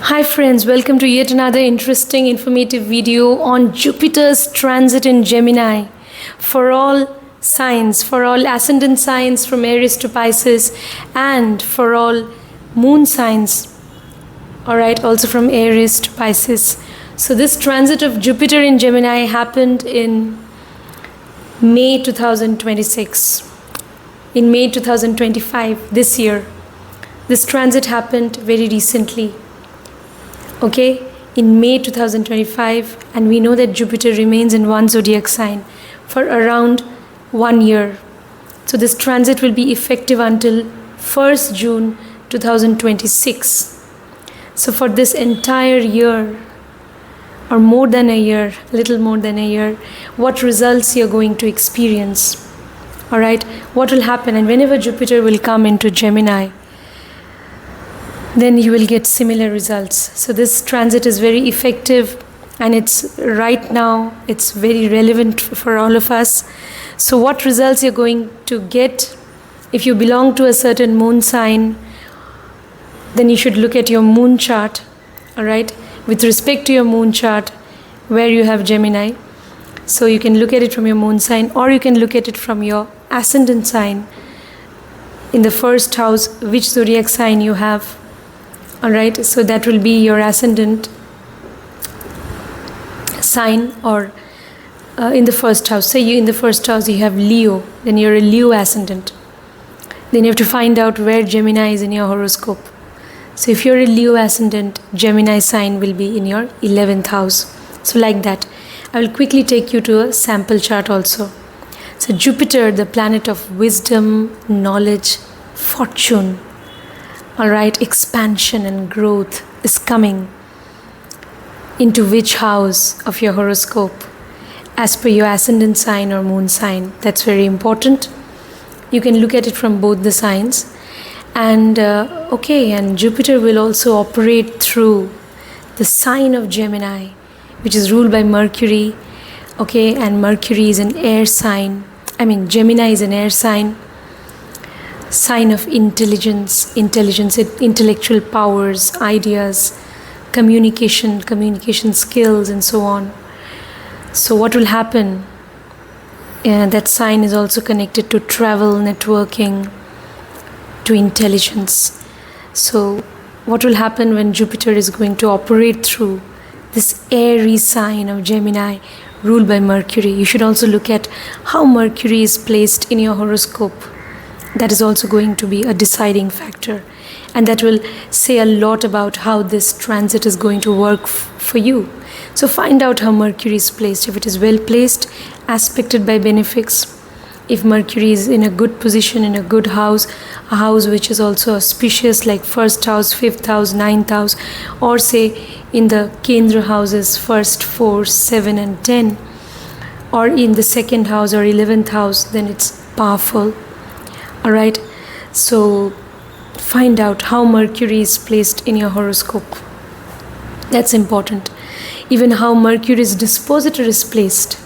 Hi friends, welcome to yet another interesting informative video on Jupiter's transit in Gemini for all signs, for all ascendant signs from Aries to Pisces, and for all moon signs, alright, also from Aries to Pisces. So this transit of Jupiter in Gemini happened in May 2026. In May 2025, this year. This transit happened very recently. Okay, in May 2025, and we know that Jupiter remains in one zodiac sign for around 1 year. So this transit will be effective until 1st June 2026. So for this entire year, or more than a year, a little more than a year, what results you're going to experience. Alright, what will happen, and whenever Jupiter will come into Gemini, then you will get similar results. So this transit is very effective, and it's right now, it's very relevant for all of us. So what results you're going to get if you belong to a certain moon sign, then you should look at your moon chart, all right, with respect to your moon chart where you have Gemini. So you can look at it from your moon sign, or you can look at it from your ascendant sign in the first house, which zodiac sign you have. Alright, so that will be your ascendant sign, or in the first house. Say you in the first house you have Leo, then you're a Leo ascendant. Then you have to find out where Gemini is in your horoscope. So if you're a Leo ascendant, Gemini sign will be in your 11th house. So like that. I will quickly take you to a sample chart also. So Jupiter, the planet of wisdom, knowledge, fortune, alright, expansion and growth, is coming into which house of your horoscope as per your ascendant sign or moon sign. That's very important. You can look at it from both the signs. And and Jupiter will also operate through the sign of Gemini, which is ruled by Mercury. Okay, and Mercury is an air sign. Gemini is an air sign. Sign of intelligence, intellectual powers, ideas, communication skills, and so on. So what will happen? That sign is also connected to travel, networking, to intelligence. So what will happen when Jupiter is going to operate through this airy sign of Gemini ruled by Mercury? You should also look at how Mercury is placed in your horoscope. That is also going to be a deciding factor, and that will say a lot about how this transit is going to work for you. So find out how Mercury is placed. If it is well placed, aspected by benefics, if Mercury is in a good position, in a good house, a house which is also auspicious like 1st house, 5th house, 9th house, or say in the Kendra houses 1st, 4, 7 and 10, or in the 2nd house or 11th house, then it's powerful. Alright, so find out how Mercury is placed in your horoscope. That's important. Even how Mercury's dispositor is placed.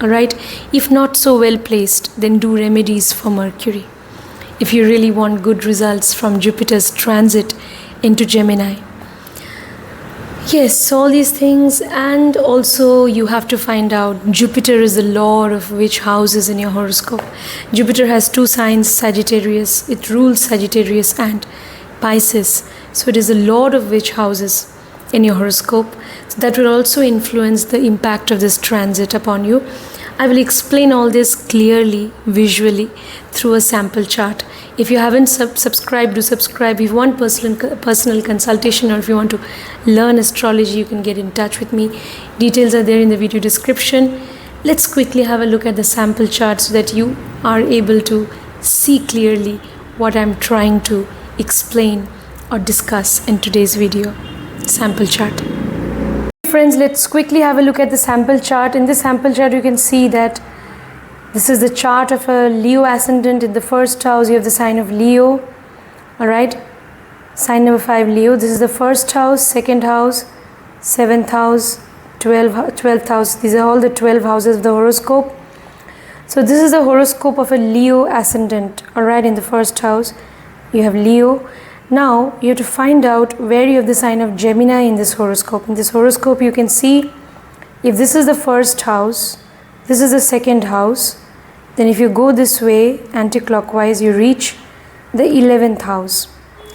Alright, if not so well placed, then do remedies for Mercury if you really want good results from Jupiter's transit into Gemini. Yes, all these things, and also you have to find out Jupiter is the lord of which houses in your horoscope. Jupiter has two signs, Sagittarius. It rules Sagittarius and Pisces. So it is the lord of which houses in your horoscope. So that will also influence the impact of this transit upon you. I will explain all this clearly, visually, through a sample chart. If you haven't subscribed, do subscribe. If you want personal consultation, or if you want to learn astrology, you can get in touch with me. Details are there in the video description. Let's quickly have a look at the sample chart so that you are able to see clearly what I'm trying to explain or discuss in today's video. Sample chart. Friends, let's quickly have a look at the sample chart. In this sample chart, you can see that this is the chart of a Leo ascendant. In the first house, you have the sign of Leo. Alright, sign number 5, Leo. This is the first house, 2nd house, 7th house, 12th house. These are all the 12 houses of the horoscope. So this is the horoscope of a Leo ascendant. Alright, in the first house, you have Leo. Now you have to find out where you have the sign of Gemini in this horoscope. In this horoscope you can see if this is the first house, this is the second house, then if you go this way anti-clockwise you reach the 11th house.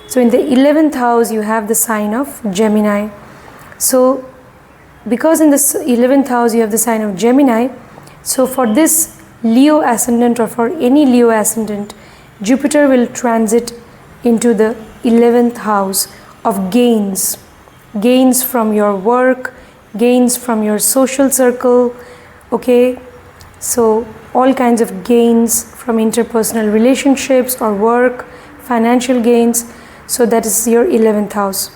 So in the 11th house you have the sign of Gemini. So because in the 11th house you have the sign of Gemini, so for this Leo ascendant or for any Leo ascendant, Jupiter will transit into the 11th house of gains. Gains from your work, gains from your social circle, okay? So all kinds of gains from interpersonal relationships or work, financial gains. So that is your 11th house.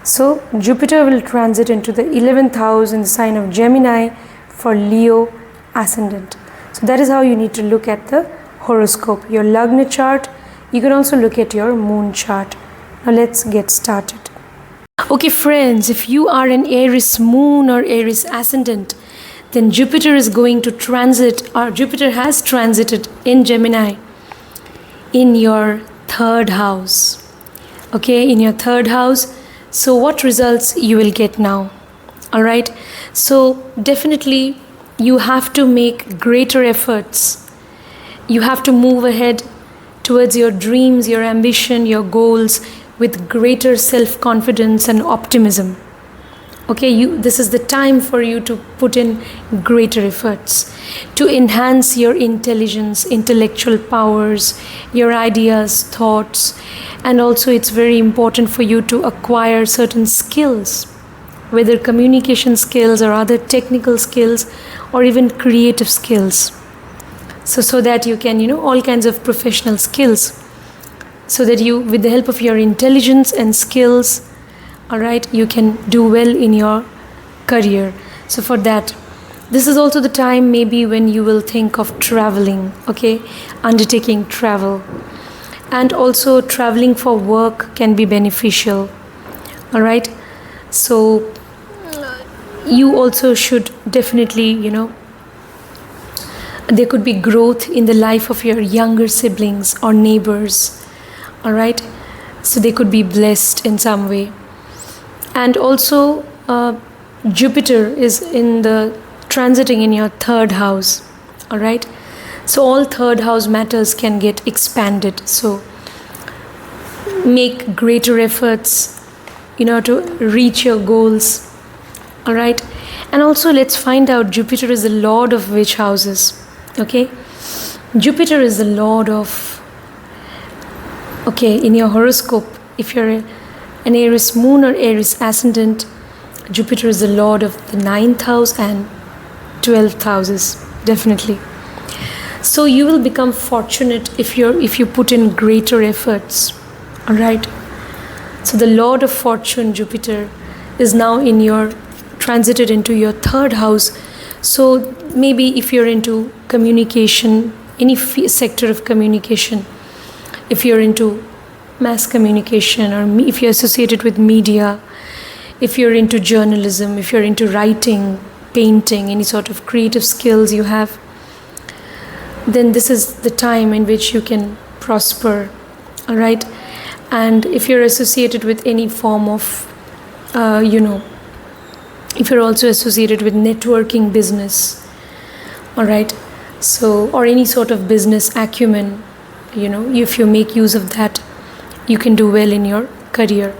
So Jupiter will transit into the 11th house in the sign of Gemini for Leo ascendant. So that is how you need to look at the horoscope, your Lagna chart. You can also look at your moon chart. Now let's get started. Okay friends, if you are an Aries moon or Aries ascendant, then Jupiter is going to transit, or Jupiter has transited in Gemini in your 3rd house. Okay, in your 3rd house. So what results you will get now? Alright, so definitely you have to make greater efforts. You have to move ahead towards your dreams, your ambition, your goals with greater self-confidence and optimism. Okay, this is the time for you to put in greater efforts to enhance your intelligence, intellectual powers, your ideas, thoughts, and also it's very important for you to acquire certain skills, whether communication skills or other technical skills or even creative skills. So that you can, all kinds of professional skills, so that you, with the help of your intelligence and skills, all right, you can do well in your career. So for that, this is also the time maybe when you will think of traveling, okay, undertaking travel. And also traveling for work can be beneficial, all right. So you also should definitely, there could be growth in the life of your younger siblings or neighbors, all right. So they could be blessed in some way. And also Jupiter is transiting in your 3rd house, all right. So all 3rd house matters can get expanded. So make greater efforts, to reach your goals, all right. And also let's find out Jupiter is the lord of which houses. Okay, Jupiter is the lord of, okay, in your horoscope, if you're an Aries moon or Aries ascendant, Jupiter is the lord of the 9th house and 12th houses, definitely. So you will become fortunate if you put in greater efforts, all right. So the lord of fortune, Jupiter, is now transited into your 3rd house. So maybe if you're into communication, any sector of communication, if you're into mass communication, or if you're associated with media, if you're into journalism, if you're into writing, painting, any sort of creative skills you have, then this is the time in which you can prosper, all right. And if you're associated with any form of, if you're also associated with networking business, all right, so, or any sort of business acumen, if you make use of that, you can do well in your career.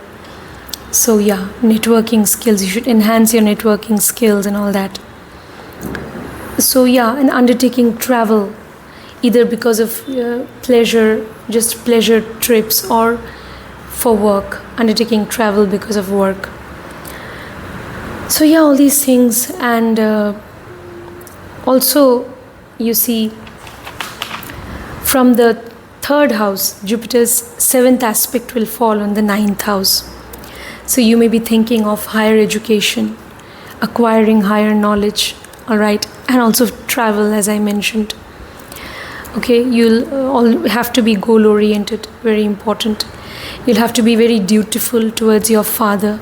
So yeah, networking skills, you should enhance your networking skills and all that. So yeah, and undertaking travel, either because of pleasure, just pleasure trips, or for work, undertaking travel because of work. So yeah, all these things. And also you see from the 3rd house, Jupiter's 7th aspect will fall on the 9th house. So you may be thinking of higher education, acquiring higher knowledge, all right, and also travel, as I mentioned. Okay, you'll all have to be goal oriented, very important. You'll have to be very dutiful towards your father.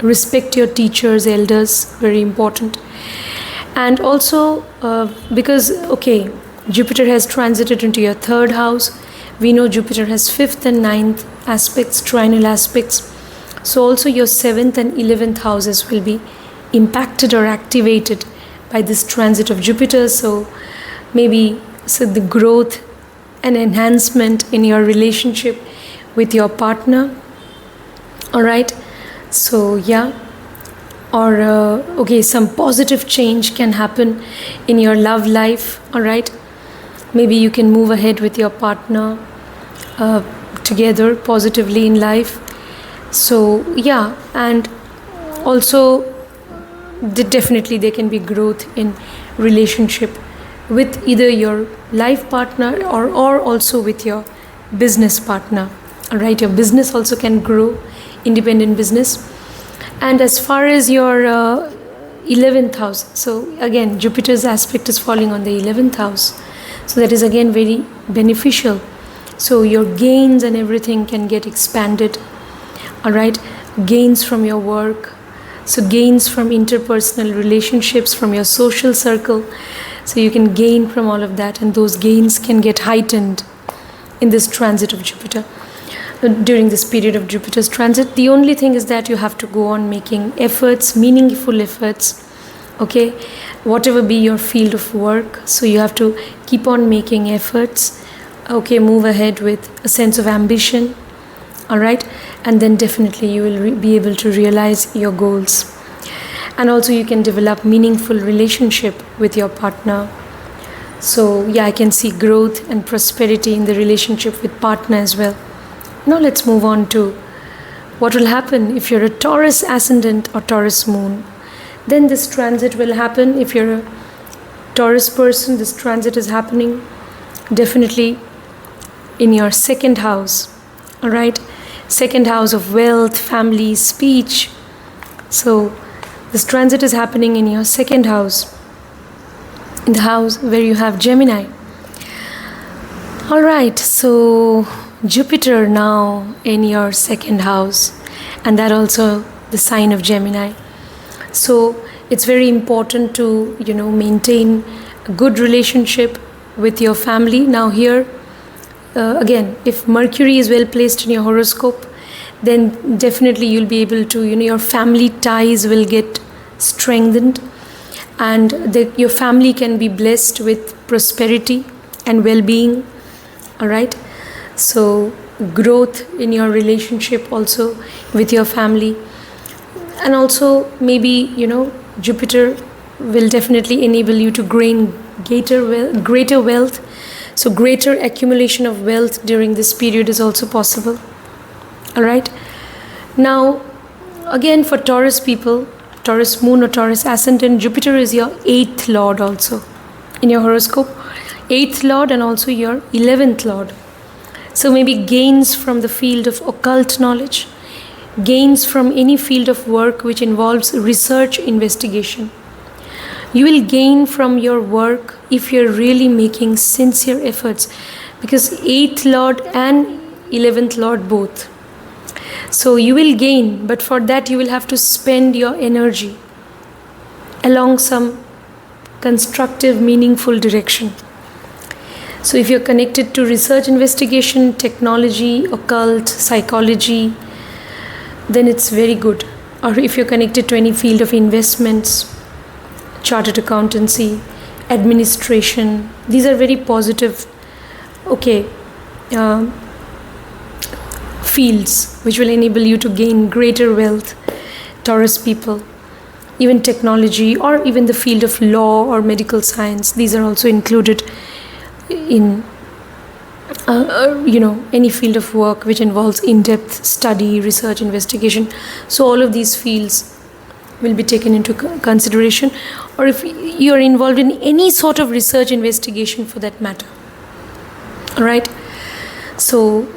Respect your teachers, elders, very important. And also because, okay, Jupiter has transited into your 3rd house, We know Jupiter has 5th and 9th aspects, trinal aspects. So also your 7th and 11th houses will be impacted or activated by this transit of Jupiter. So maybe the growth and enhancement in your relationship with your partner. All right. So yeah. Or okay, some positive change can happen in your love life. All right. Maybe you can move ahead with your partner together positively in life. So yeah, and also definitely there can be growth in relationship with either your life partner or also with your business partner. All right, your business also can grow, independent business. And as far as your 11th house, so again Jupiter's aspect is falling on the 11th house, so that is again very beneficial. So your gains and everything can get expanded. All right, gains from your work, so gains from interpersonal relationships, from your social circle. So you can gain from all of that, and those gains can get heightened in this transit of Jupiter. During this period of Jupiter's transit, the only thing is that you have to go on making efforts, meaningful efforts, okay, whatever be your field of work. So you have to keep on making efforts, okay, move ahead with a sense of ambition, all right, and then definitely you will be able to realize your goals. And also you can develop meaningful relationship with your partner. So yeah, I can see growth and prosperity in the relationship with partner as well. Now let's move on to what will happen if you're a Taurus ascendant or Taurus moon. Then this transit will happen. If you're a Taurus person, this transit is happening definitely in your 2nd house. All right, 2nd house of wealth, family, speech. So this transit is happening in your 2nd house, in the house where you have Gemini. All right, so Jupiter now in your 2nd house, and that also the sign of Gemini. So it's very important to maintain a good relationship with your family. Now here again, if Mercury is well placed in your horoscope, then definitely you'll be able to your family ties will get strengthened, and your family can be blessed with prosperity and well-being. All right. So growth in your relationship also with your family, and also maybe Jupiter will definitely enable you to gain greater wealth. So greater accumulation of wealth during this period is also possible. All right. Now again, for Taurus people, Taurus moon or Taurus ascendant, Jupiter is your 8th lord also in your horoscope, 8th lord and also your 11th lord. So maybe gains from the field of occult knowledge, gains from any field of work which involves research investigation. You will gain from your work if you're really making sincere efforts, because 8th lord and 11th lord both. So you will gain, but for that you will have to spend your energy along some constructive, meaningful direction. So if you're connected to research investigation, technology, occult, psychology, then it's very good. Or if you're connected to any field of investments, chartered accountancy, administration, these are very positive, fields which will enable you to gain greater wealth. Taurus people, even technology or even the field of law or medical science, these are also included in any field of work which involves in-depth study, research, investigation. So all of these fields will be taken into consideration, or if you are involved in any sort of research investigation for that matter. All right. So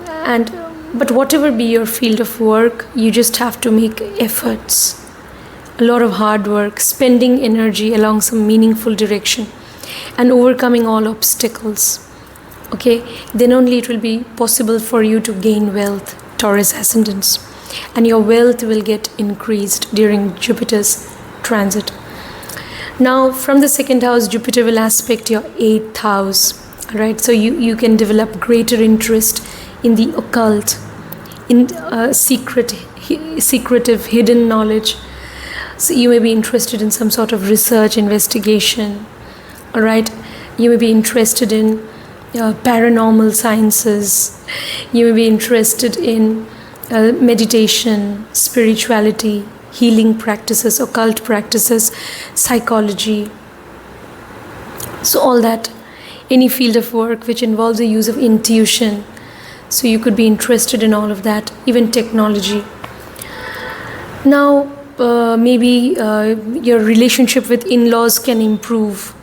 but whatever be your field of work, you just have to make efforts, a lot of hard work, spending energy along some meaningful direction and overcoming all obstacles. Okay, then only it will be possible for you to gain wealth, Taurus ascendants, and your wealth will get increased during Jupiter's transit. Now from the 2nd house, Jupiter will aspect your 8th house. All right, so you can develop greater interest in the occult, in secretive hidden knowledge. So you may be interested in some sort of research, investigation. All right, you may be interested in paranormal sciences. You may be interested in meditation, spirituality, healing practices, occult practices, psychology. So all that, any field of work which involves the use of intuition. So you could be interested in all of that, even technology. Now, maybe your relationship with in-laws can improve.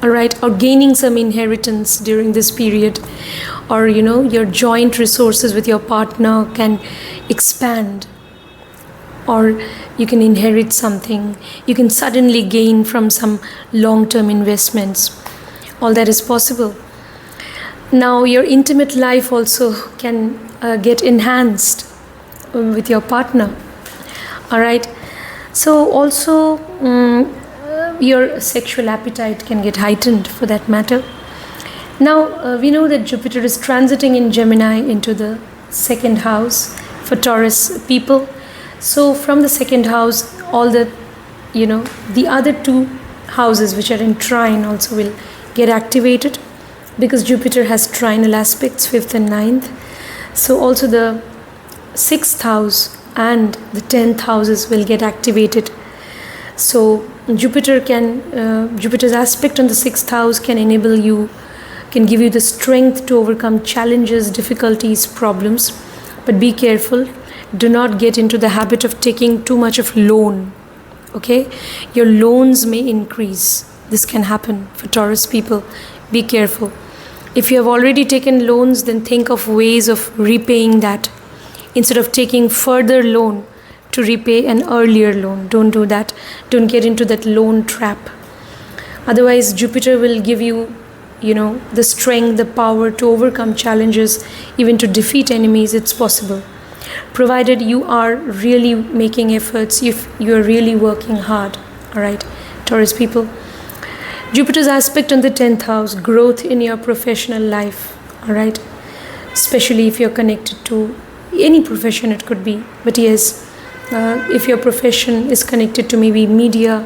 All right, or gaining some inheritance during this period, or your joint resources with your partner can expand, or you can inherit something, you can suddenly gain from some long-term investments. All that is possible. Now your intimate life also can get enhanced with your partner. All right, so also your sexual appetite can get heightened, for that matter. Now we know that Jupiter is transiting in Gemini into the second house for Taurus people. So from the second house, all the the other two houses which are in trine also will get activated, because Jupiter has trinal aspects, 5th and 9th. So also the 6th house and the 10th houses will get activated. So Jupiter's aspect on the 6th house can give you the strength to overcome challenges, difficulties, problems. But be careful, do not get into the habit of taking too much of loan. Okay, your loans may increase. This can happen for Taurus people. Be careful. If you have already taken loans, then think of ways of repaying that, instead of taking further loan to repay an earlier loan. Don't do that. Don't get into that loan trap. Otherwise, Jupiter will give you, the strength, the power to overcome challenges, even to defeat enemies. It's possible, provided you are really making efforts, if you are really working hard. All right, Taurus people. Jupiter's aspect on the 10th house, growth in your professional life. All right, especially if you're connected to any profession, it could be. But yes, if your profession is connected to maybe media,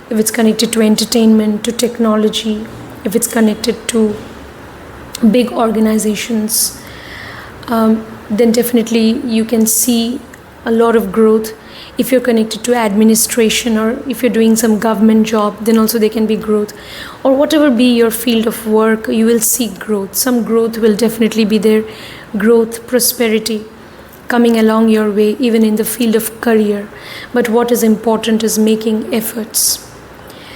if it's connected to entertainment, to technology, if it's connected to big organizations, then definitely you can see a lot of growth. If you're connected to administration, or if you're doing some government job, then also there can be growth. Or whatever be your field of work, you will see growth. Some growth will definitely be there. Growth, prosperity coming along your way, even in the field of career. But what is important is making efforts.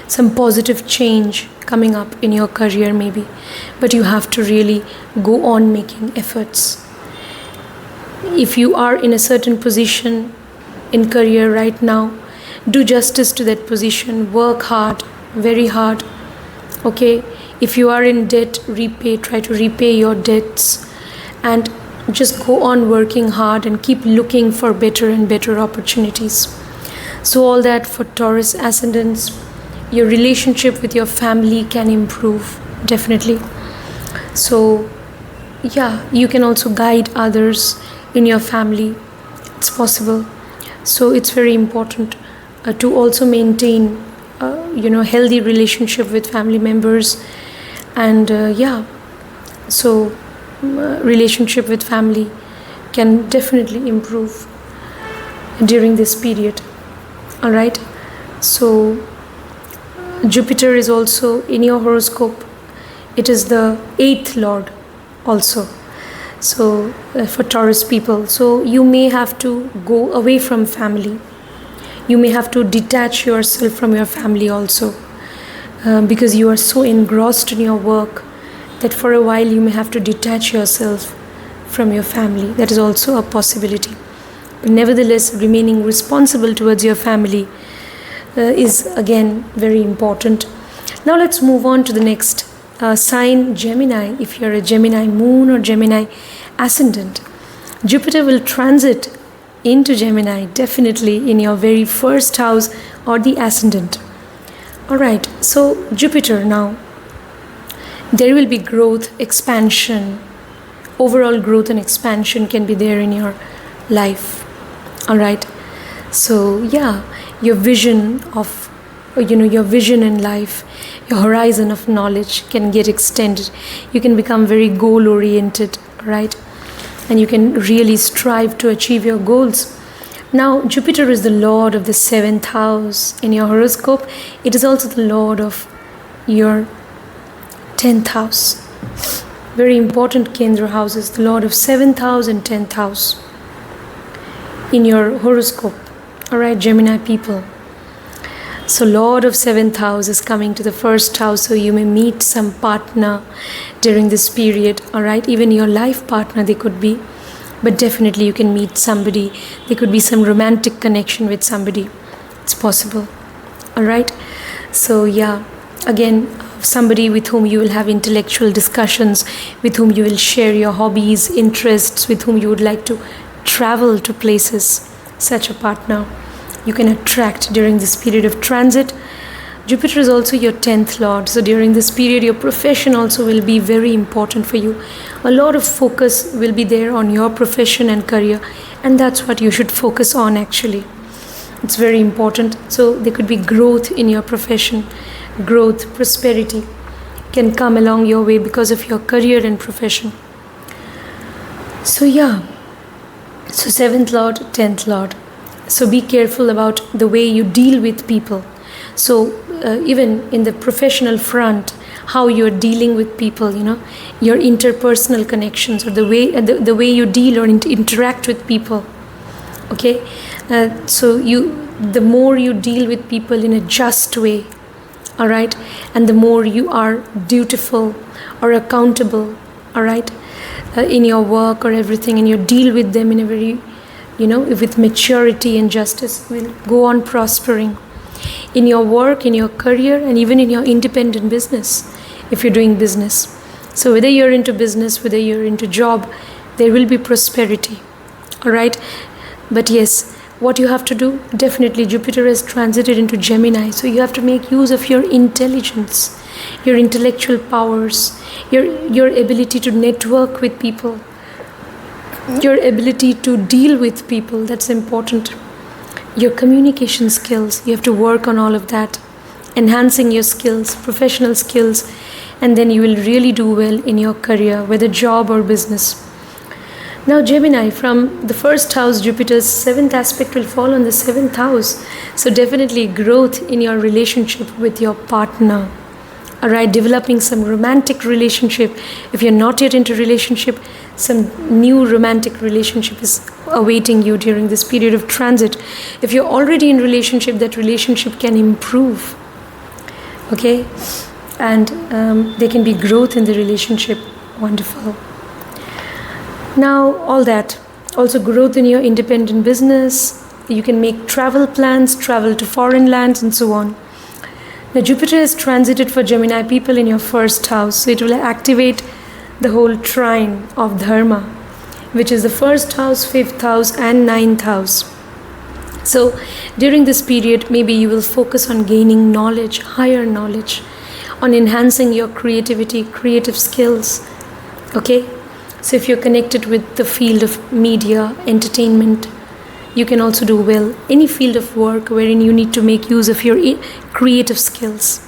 Some positive change coming up in your career maybe. But you have to really go on making efforts. If you are in a certain position in career right now, do justice to that position. Work hard, very hard. Okay, if you are in debt, try to repay your debts, and just go on working hard and keep looking for better and better opportunities. So all that for Taurus ascendants. Your relationship with your family can improve, definitely. So yeah, you can also guide others in your family. It's possible. So it's very important to also maintain healthy relationship with family members. And so relationship with family can definitely improve during this period. All right, so Jupiter is also in your horoscope. It is the 8th lord also. So for Taurus people, so you may have to go away from family. You may have to detach yourself from your family also, because you are so engrossed in your work that for a while you may have to detach yourself from your family. That is also a possibility. But nevertheless, remaining responsible towards your family is again very important. Now let's move on to the next sign, Gemini. If you're a Gemini moon or Gemini ascendant, Jupiter will transit into Gemini definitely in your very first house or the ascendant. All right, so Jupiter now There will be growth, expansion, overall growth and expansion can be there in your life. All right. So yeah, your vision of, your vision in life, your horizon of knowledge can get extended. You can become very goal oriented, right? And you can really strive to achieve your goals. Now, Jupiter is the lord of the 7th house in your horoscope. It is also the lord of your 10th house. Very important Kendra houses, the lord of 7th house and 10th house in your horoscope. All right, Gemini people. So lord of 7th house is coming to the 1st house, so you may meet some partner during this period. All right, even your life partner they could be, but definitely you can meet somebody. There could be some romantic connection with somebody. It's possible. All right. So yeah, again, somebody with whom you will have intellectual discussions, with whom you will share your hobbies, interests, with whom you would like to travel to places. Such a partner you can attract during this period of transit. Jupiter is also your 10th lord, so during this period your profession also will be very important for you. A lot of focus will be there on your profession and career, and that's what you should focus on actually. It's very important. So there could be growth in your profession. Growth, prosperity can come along your way because of your career and profession. So yeah, so 7th lord, 10th lord. So be careful about the way you deal with people. So even in the professional front, how you're dealing with people, your interpersonal connections, or the way you deal or interact with people. Okay, so the more you deal with people in a just way, all right, and the more you are dutiful or accountable, all right, in your work or everything, and you deal with them in a very, with maturity and justice, will go on prospering in your work, in your career, and even in your independent business, if you're doing business. So whether you're into business, whether you're into job, there will be prosperity, all right. But yes, what you have to do, definitely Jupiter has transited into Gemini, so you have to make use of your intelligence, your intellectual powers, your ability to network with people, your ability to deal with people. That's important. Your communication skills, you have to work on all of that, enhancing your skills, professional skills, and then you will really do well in your career, whether job or business. Now Gemini, from the 1st house, Jupiter's 7th aspect will fall on the 7th house. So definitely growth in your relationship with your partner. All right, developing some romantic relationship. If you're not yet into relationship, some new romantic relationship is awaiting you during this period of transit. If you're already in relationship, that relationship can improve. Okay, and there can be growth in the relationship. Wonderful. Now all that, also growth in your independent business. You can make travel plans, travel to foreign lands, and so on. Now Jupiter has transited for Gemini people in your 1st house, so it will activate the whole trine of Dharma, which is the 1st house, 5th house, and 9th house. So during this period, maybe you will focus on gaining knowledge, higher knowledge, on enhancing your creativity, creative skills. Okay, so if you're connected with the field of media, entertainment, you can also do well. Any field of work wherein you need to make use of your creative skills,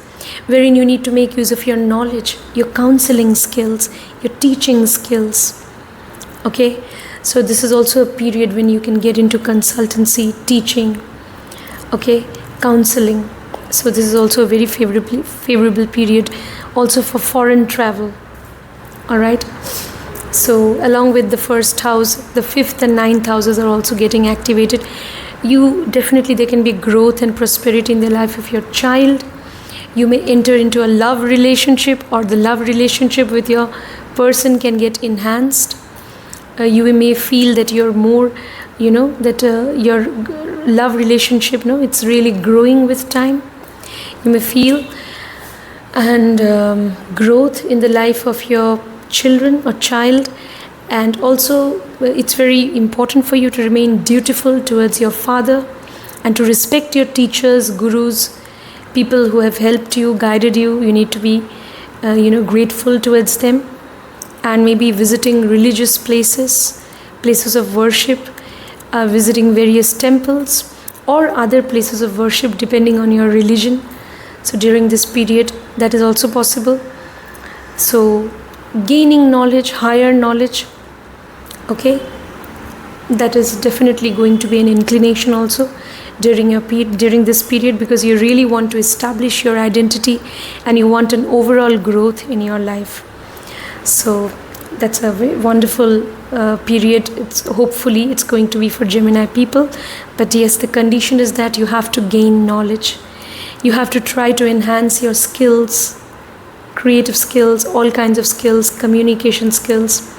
wherein you need to make use of your knowledge, your counseling skills, your teaching skills. Okay, so this is also a period when you can get into consultancy, teaching, okay, counseling. So this is also a very favorable period also for foreign travel. All right. So along with the 1st house, the 5th and 9th houses are also getting activated. There can be growth and prosperity in the life of your child. You may enter into a love relationship, or the love relationship with your person can get enhanced. You may feel that you're more, that your love relationship, it's really growing with time. You may feel, and growth in the life of your children or child. And also it's very important for you to remain dutiful towards your father and to respect your teachers, gurus, people who have helped you, guided you. You need to be, grateful towards them, and maybe visiting religious places of worship, visiting various temples or other places of worship depending on your religion. So during this period, that is also possible. So gaining knowledge, higher knowledge, okay, that is definitely going to be an inclination also during this period, because you really want to establish your identity and you want an overall growth in your life. So that's a very wonderful period. Hopefully it's going to be for Gemini people, but yes, the condition is that you have to gain knowledge. You have to try to enhance your skills, creative skills, all kinds of skills, communication skills,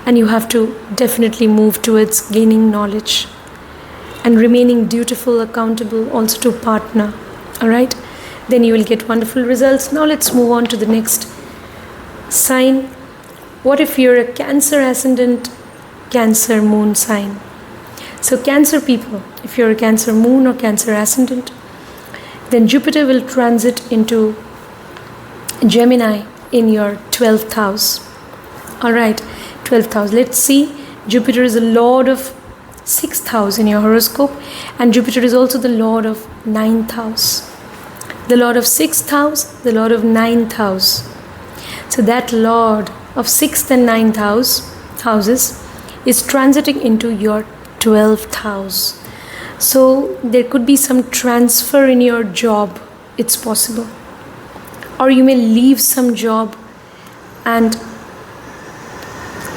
and you have to definitely move towards gaining knowledge and remaining dutiful, accountable also to partner. All right, then you will get wonderful results. Now let's move on to the next sign. What if you're a Cancer ascendant, Cancer moon sign? So Cancer people, if you're a Cancer moon or Cancer ascendant, then Jupiter will transit into Gemini in your 12th house. All right, 12th house. Let's see, Jupiter is the lord of 6th house in your horoscope, and Jupiter is also the lord of 9th house. The lord of 6th house, the lord of 9th house. So that lord of 6th and 9th houses is transiting into your 12th house. So there could be some transfer in your job, it's possible. Or you may leave some job, and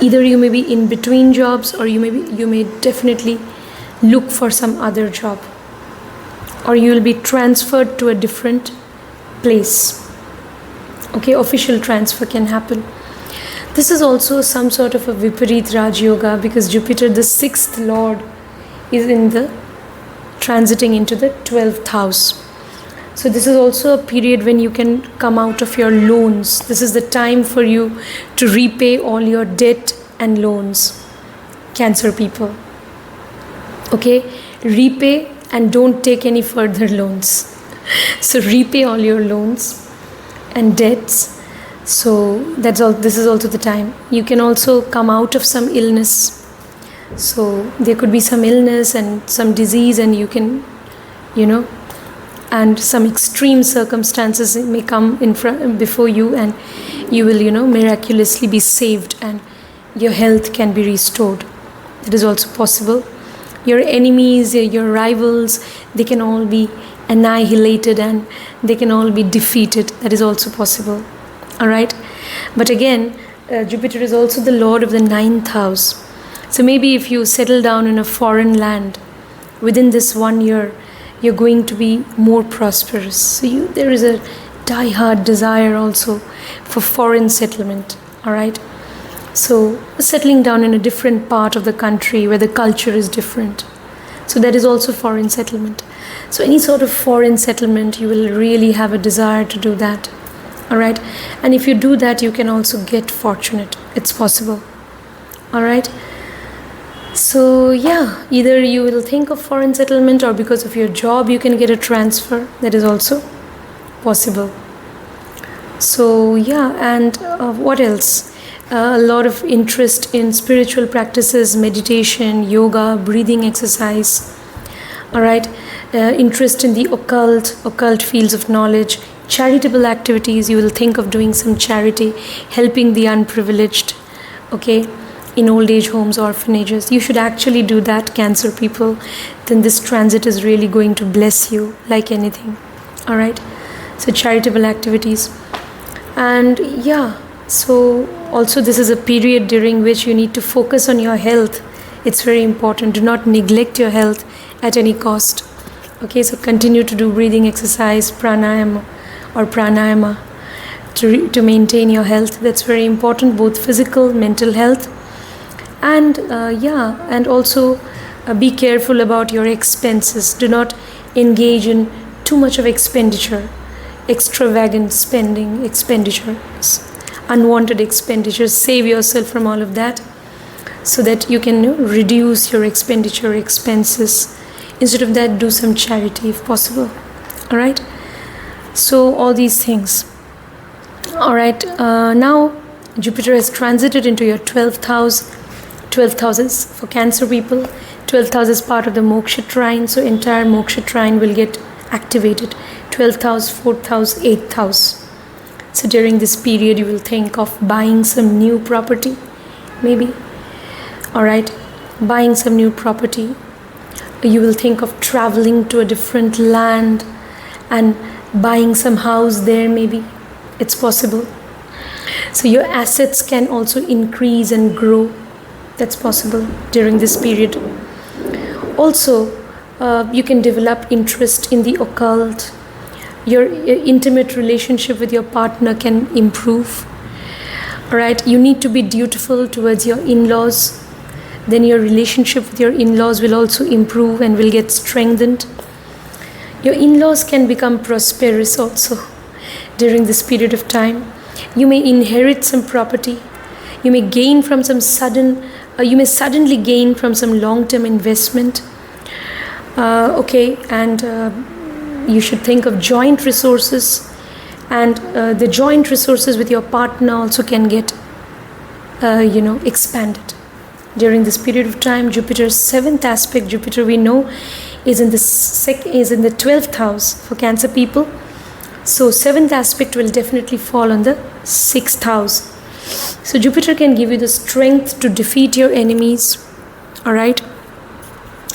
either you may be in between jobs, or you may definitely look for some other job, or you will be transferred to a different place. Okay, official transfer can happen. This is also some sort of a Viparit Raj Yoga, because Jupiter, the 6th lord, is transiting into the 12th house. So this is also a period when you can come out of your loans. This is the time for you to repay all your debt and loans, Cancer people. Okay, repay and don't take any further loans. So repay all your loans and debts. So that's all. This is also the time. You can also come out of some illness. So there could be some illness and some disease, and you can, and some extreme circumstances may come before you, and you will, miraculously be saved, and your health can be restored. That is also possible. Your enemies, your rivals, they can all be annihilated and they can all be defeated. That is also possible. All right. But again, Jupiter is also the lord of the 9th house. So maybe if you settle down in a foreign land within this 1 year, you're going to be more prosperous. So there is a die-hard desire also for foreign settlement. All right. So settling down in a different part of the country where the culture is different. So that is also foreign settlement. So any sort of foreign settlement, you will really have a desire to do that. All right. And if you do that, you can also get fortunate. It's possible. All right. So yeah, either you will think of foreign settlement, or because of your job you can get a transfer. That is also possible. So yeah, and what else? A lot of interest in spiritual practices, meditation, yoga, breathing exercise. All right, interest in the occult fields of knowledge, charitable activities. You will think of doing some charity, helping the unprivileged. Okay. In old age homes, orphanages. You should actually do that, Cancer people. Then this transit is really going to bless you like anything. All right. So charitable activities. And yeah, so also this is a period during which you need to focus on your health. It's very important. Do not neglect your health at any cost. Okay, so continue to do breathing exercise, pranayama to maintain your health. That's very important, both physical, mental health. And and also be careful about your expenses. Do not engage in too much of expenditure, extravagant expenditures, unwanted expenditures. Save yourself from all of that, so that you can reduce your expenses. Instead of that, do some charity if possible. All right. So all these things. Alright, now Jupiter has transited into your 12th house. 12th house is for Cancer people. 12th house is part of the Moksha trine, so entire Moksha trine will get activated. 12th house, 4th house, 8th house. So during this period you will think of buying some new property, maybe. Alright, buying some new property. You will think of traveling to a different land and buying some house there, maybe. It's possible. So your assets can also increase and grow. That's possible during this period. Also, you can develop interest in the occult. Your intimate relationship with your partner can improve. Alright, you need to be dutiful towards your in-laws. Then your relationship with your in-laws will also improve and will get strengthened. Your in-laws can become prosperous also during this period of time. You may inherit some property. You may gain from some you may suddenly gain from some long-term investment. And you should think of joint resources, and the joint resources with your partner also can get expanded during this period of time. Jupiter's 7th aspect, Jupiter we know is in the 12th house for Cancer people. So 7th aspect will definitely fall on the 6th house. So Jupiter can give you the strength to defeat your enemies. Alright,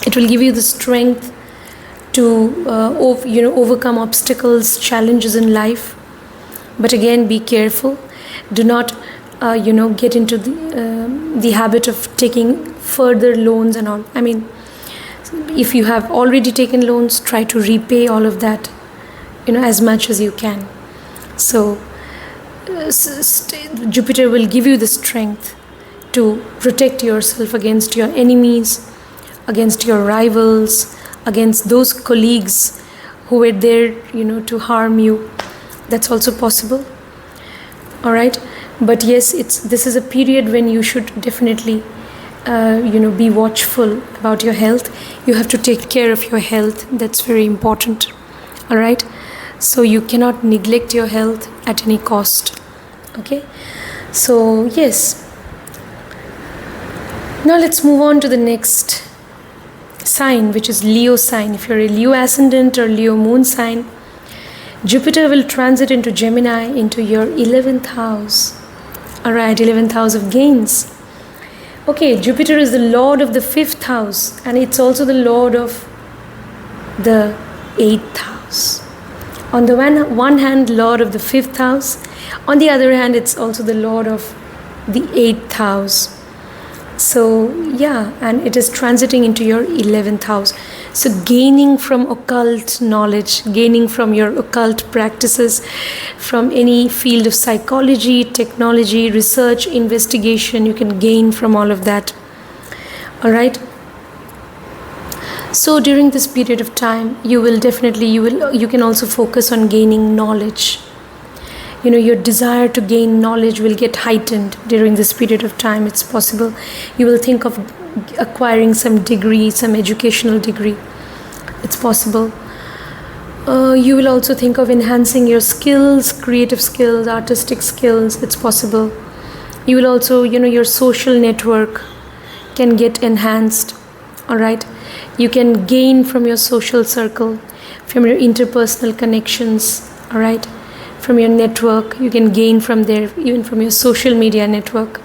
it will give you the strength to overcome obstacles, challenges in life. But again, be careful. Do not get into the habit of taking further loans and all. I mean, if you have already taken loans, try to repay all of that, as much as you can. So Jupiter will give you the strength to protect yourself against your enemies, against your rivals, against those colleagues who were there, to harm you. That's also possible. All right. But yes, this is a period when you should definitely, be watchful about your health. You have to take care of your health. That's very important. All right. So you cannot neglect your health at any cost. Okay. So yes. Now let's move on to the next sign, which is Leo sign. If you're a Leo ascendant or Leo moon sign, Jupiter will transit into Gemini, into your 11th house. Alright, 11th house of gains. Okay, Jupiter is the lord of the 5th house, and it's also the lord of the 8th house. On the one hand, lord of the 5th house. On the other hand, it's also the lord of the 8th house. So yeah, and it is transiting into your 11th house. So gaining from occult knowledge, gaining from your occult practices, from any field of psychology, technology, research, investigation, you can gain from all of that. All right. So during this period of time, you can also focus on gaining knowledge. Your desire to gain knowledge will get heightened during this period of time. It's possible. You will think of acquiring some degree, some educational degree. It's possible. You will also think of enhancing your skills, creative skills, artistic skills. It's possible. You will also, your social network can get enhanced. All right. You can gain from your social circle, from your interpersonal connections. All right. From your network, you can gain from there, even from your social media network.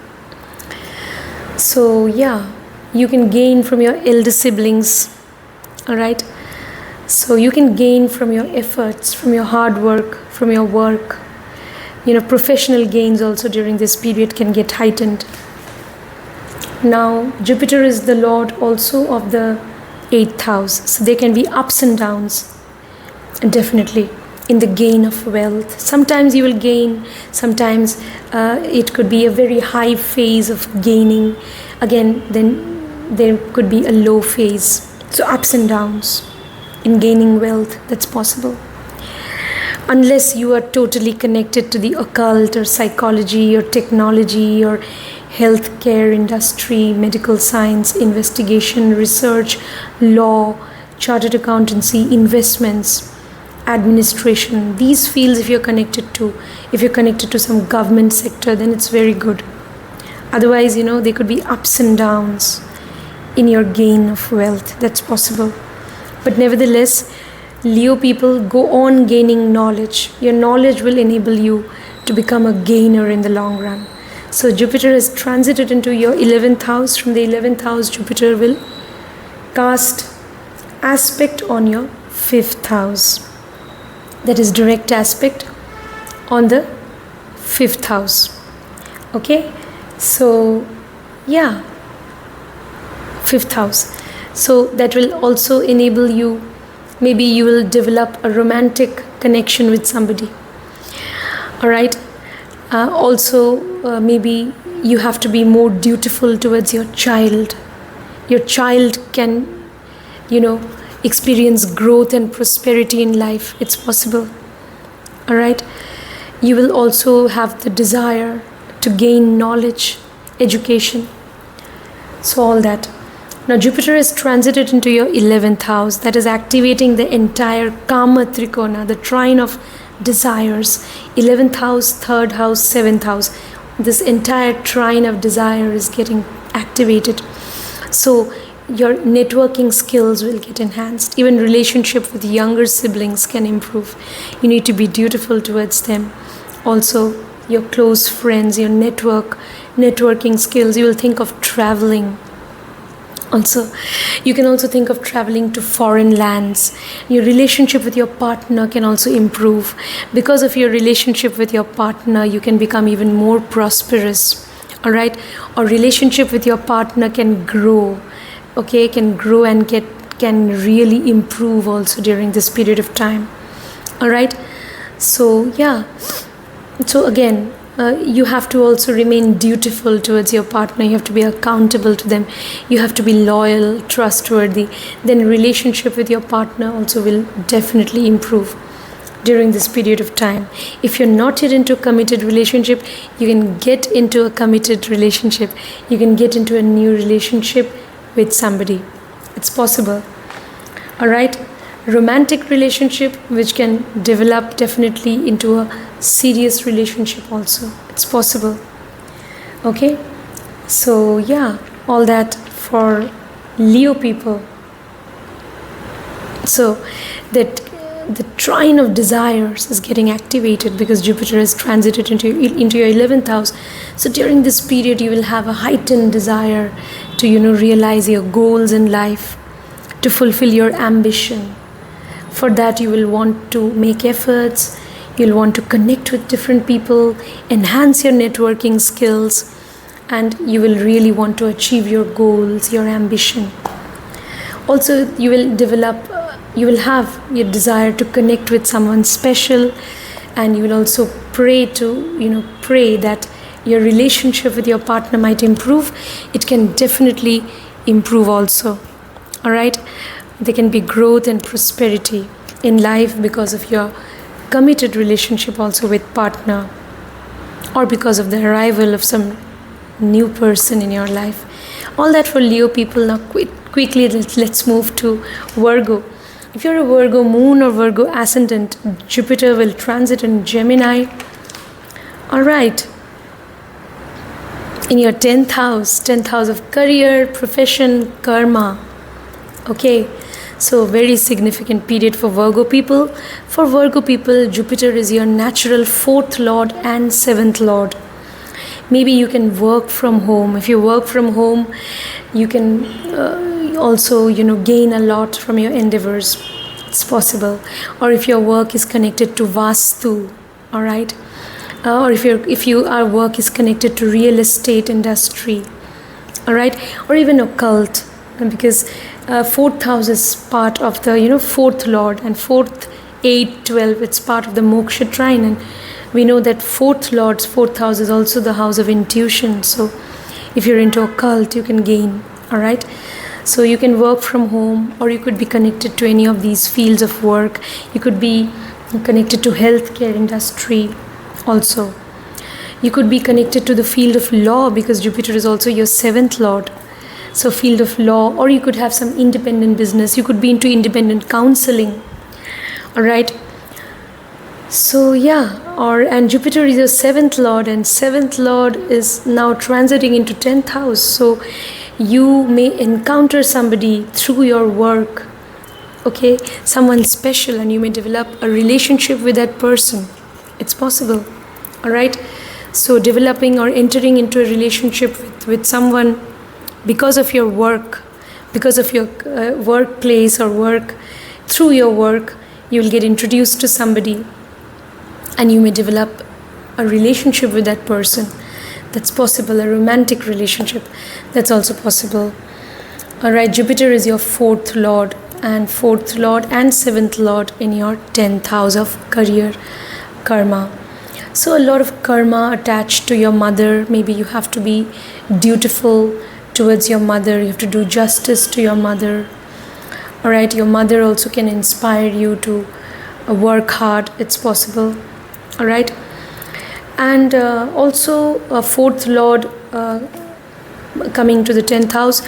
So yeah, you can gain from your elder siblings. All right. So you can gain from your efforts, from your hard work, from your work. Professional gains also during this period can get heightened. Now, Jupiter is the lord also of the 8th house. So there can be ups and downs, definitely, in the gain of wealth. Sometimes you will gain, sometimes it could be a very high phase of gaining. Again, then there could be a low phase. So ups and downs in gaining wealth, that's possible. Unless you are totally connected to the occult or psychology or technology or healthcare industry, medical science, investigation, research, law, chartered accountancy, investments. administration, these fields, if you're connected to some government sector, then it's very good. Otherwise, there could be ups and downs in your gain of wealth. That's possible. But nevertheless, Leo people, go on gaining knowledge. Your knowledge will enable you to become a gainer in the long run. So Jupiter has transited into your 11th house. From the 11th house, Jupiter will cast aspect on your 5th house. That is direct aspect on the 5th house. Okay? So, yeah. 5th house. So that will also enable you, maybe you will develop a romantic connection with somebody. Alright? Maybe you have to be more dutiful towards your child. Your child can, experience growth and prosperity in life. It's possible. Alright? You will also have the desire to gain knowledge, education. So all that. Now Jupiter has transited into your 11th house. That is activating the entire Kama Trikona, the trine of desires. 11th house, 3rd house, 7th house. This entire trine of desire is getting activated. So your networking skills will get enhanced. Even relationship with younger siblings can improve. You need to be dutiful towards them. Also, your close friends, your networking skills. You will think of traveling. Also, you can also think of traveling to foreign lands. Your relationship with your partner can also improve. Because of your relationship with your partner, you can become even more prosperous. Alright? Or relationship with your partner can grow. Okay? Can grow and can really improve also during this period of time. Alright? So, yeah. So again, you have to also remain dutiful towards your partner. You have to be accountable to them. You have to be loyal, trustworthy. Then relationship with your partner also will definitely improve during this period of time. If you're not yet into a committed relationship, you can get into a committed relationship. You can get into a new relationship with somebody. It's possible. Alright? Romantic relationship which can develop definitely into a serious relationship also. It's possible. Okay? So yeah, all that for Leo people. So that the trine of desires is getting activated because Jupiter has transited into your 11th house. So during this period you will have a heightened desire to realize your goals in life, to fulfill your ambition. For that you will want to make efforts, you'll want to connect with different people, enhance your networking skills, and you will really want to achieve your goals, your ambition. Also, you will have your desire to connect with someone special, and you will also pray that your relationship with your partner might improve. It can definitely improve also. Alright? There can be growth and prosperity in life because of your committed relationship also with partner, or because of the arrival of some new person in your life. All that for Leo people. Now quickly let's move to Virgo. If you're a Virgo moon or Virgo ascendant, Jupiter will transit in Gemini. Alright. In your 10th house of career, profession, karma. Okay, so very significant period for Virgo people. For Virgo people, Jupiter is your natural 4th lord and 7th lord. Maybe you can work from home. If you work from home, you can also gain a lot from your endeavors. It's possible. Or if your work is connected to Vastu, all right? Or if your work is connected to real estate industry, all right? Or even occult, because 4th house is part of the 4th lord, and 4th, 8, 12, it's part of the moksha trine, and we know that 4th house is also the house of intuition. So if you're into occult, you can gain. All right, so you can work from home, or you could be connected to any of these fields of work. You could be connected to healthcare industry also. You could be connected to the field of law, because Jupiter is also your 7th lord. So field of law, or you could have some independent business. You could be into independent counseling. All right. So yeah, and Jupiter is your seventh lord, and seventh lord is now transiting into 10th house. So you may encounter somebody through your work, okay, someone special, and you may develop a relationship with that person. It's possible, all right? So developing or entering into a relationship with someone because of your work, because of your workplace or work, through your work, you will get introduced to somebody and you may develop a relationship with that person. That's possible. A romantic relationship, that's also possible. All right, Jupiter is your fourth lord and seventh lord in your 10th house of career, karma. So a lot of karma attached to your mother. Maybe you have to be dutiful towards your mother. You have to do justice to your mother. All right, your mother also can inspire you to work hard. It's possible. All right, and also a fourth lord coming to the 10th house.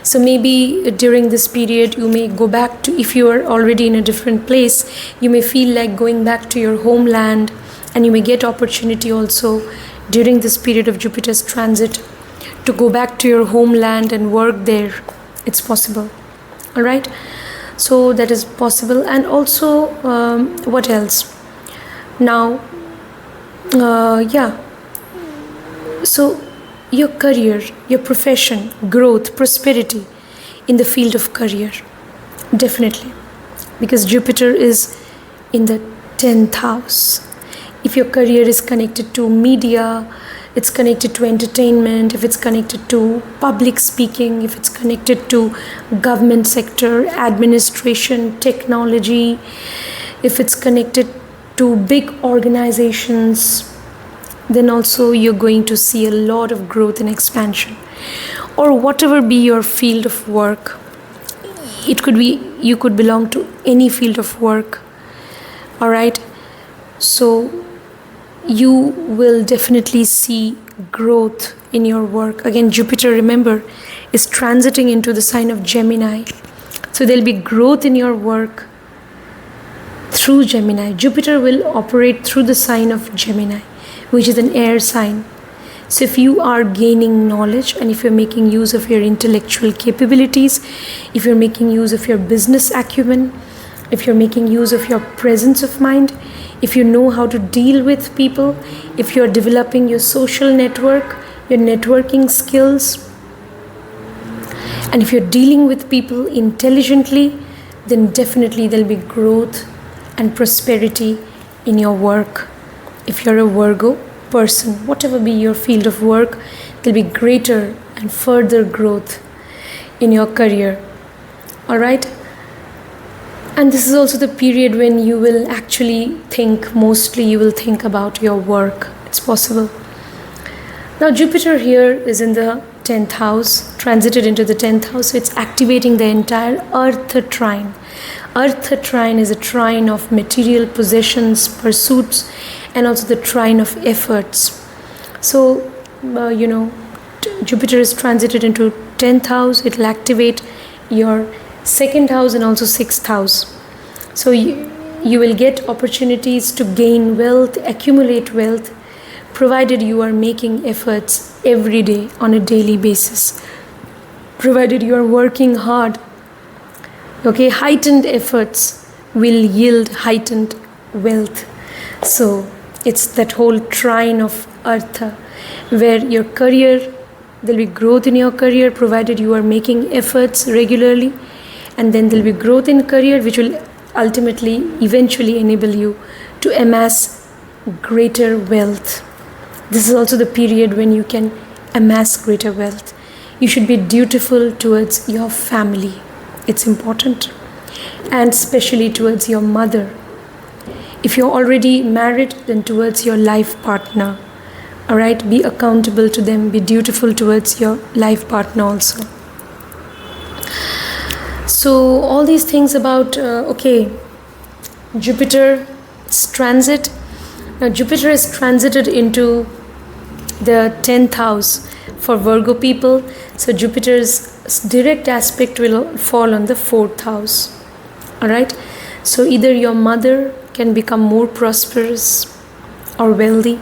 So maybe during this period you may go back to, if you are already in a different place, you may feel like going back to your homeland, and you may get opportunity also during this period of Jupiter's transit to go back to your homeland and work there. It's possible. All right, so that is possible. And also what else now? So your career, your profession, growth, prosperity in the field of career, definitely, because Jupiter is in the 10th house. If your career is connected to media, it's connected to entertainment, if it's connected to public speaking, if it's connected to government sector, administration, technology, if it's connected to big organizations, then also you're going to see a lot of growth and expansion. Or whatever be your field of work, it could be, you could belong to any field of work. All right, so you will definitely see growth in your work. Again, Jupiter, remember, is transiting into the sign of Gemini, so there'll be growth in your work through Gemini. Jupiter will operate through the sign of Gemini, which is an air sign. So if you are gaining knowledge, and if you're making use of your intellectual capabilities, if you're making use of your business acumen, if you're making use of your presence of mind, if you know how to deal with people, if you're developing your social network, your networking skills, and if you're dealing with people intelligently, then definitely there'll be growth and prosperity in your work. If you're a Virgo person, whatever be your field of work, there'll be greater and further growth in your career. All right, and this is also the period when you will actually think, mostly you will think about your work. It's possible. Now Jupiter here is in the 10th house, transited into the 10th house, so it's activating the entire Earth trine. Earth trine is a trine of material possessions, pursuits, and also the trine of efforts. So, Jupiter is transited into 10th house. It will activate your 2nd house and also 6th house. So you will get opportunities to gain wealth, accumulate wealth, provided you are making efforts every day on a daily basis, provided you are working hard. Okay, heightened efforts will yield heightened wealth. So it's that whole trine of Earth, where your career, there'll be growth in your career provided you are making efforts regularly, and then there'll be growth in career which will ultimately, eventually enable you to amass greater wealth. This is also the period when you can amass greater wealth. You should be dutiful towards your family. It's important, and especially towards your mother. If you're already married, then towards your life partner. All right, be accountable to them, be dutiful towards your life partner also. So all these things about Jupiter's transit. Now Jupiter is transited into the 10th house for Virgo people. So Jupiter's direct aspect will fall on the 4th house. All right, so either your mother can become more prosperous or wealthy,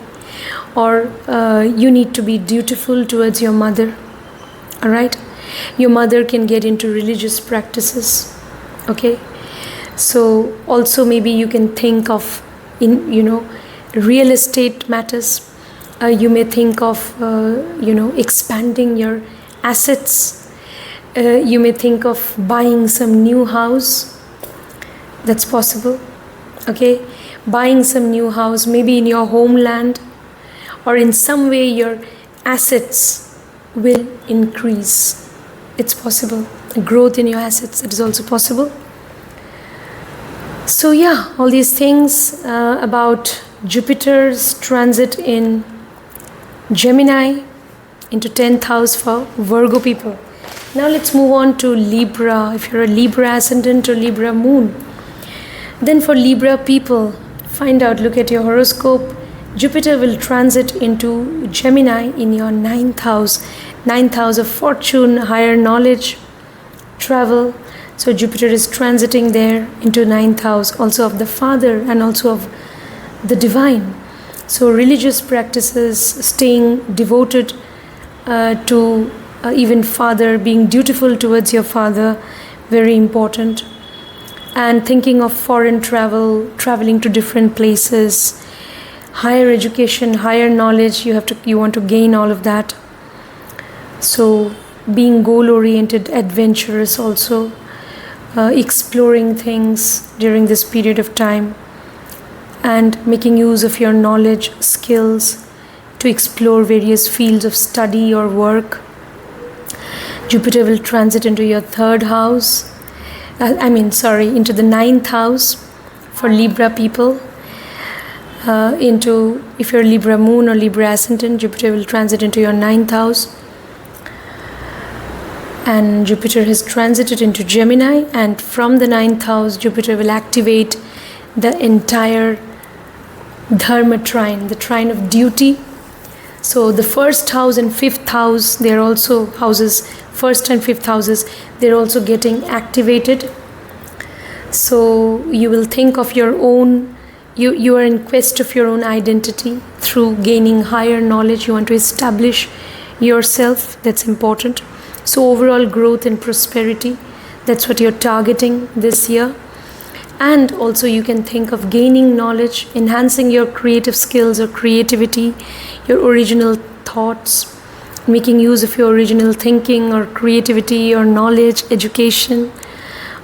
or you need to be dutiful towards your mother. All right, your mother can get into religious practices. Okay, so also maybe you can think of real estate matters. You may think of expanding your assets. You may think of buying some new house. That's possible. Okay, buying some new house, maybe in your homeland, or in some way your assets will increase. It's possible. Growth in your assets, it is also possible. So yeah, all these things about Jupiter's transit in Gemini into 10th house for Virgo people. Now let's move on to Libra. If you're a Libra ascendant or Libra moon, then for Libra people, find out, look at your horoscope. Jupiter will transit into Gemini in your 9th house. 9th house of fortune, higher knowledge, travel. So Jupiter is transiting there into 9th house, also of the father and also of the divine. So religious practices, staying devoted to even father, being dutiful towards your father, very important. And thinking of foreign travel, traveling to different places, higher education, higher knowledge, you want to gain all of that. So being goal-oriented, adventurous also, exploring things during this period of time, and making use of your knowledge, skills to explore various fields of study or work. Jupiter will transit into your 3rd house. Into the 9th house for Libra people. If you're Libra moon or Libra ascendant, Jupiter will transit into your 9th house. And Jupiter has transited into Gemini, and from the 9th house, Jupiter will activate the entire Dharma trine, the trine of duty. So the 1st house and 5th house, they're also houses, 1st and 5th houses, they're also getting activated. So you will think of your own, you are in quest of your own identity through gaining higher knowledge. You want to establish yourself, that's important. So overall growth and prosperity, that's what you're targeting this year. And also you can think of gaining knowledge, enhancing your creative skills or creativity, your original thoughts, making use of your original thinking or creativity or knowledge, education,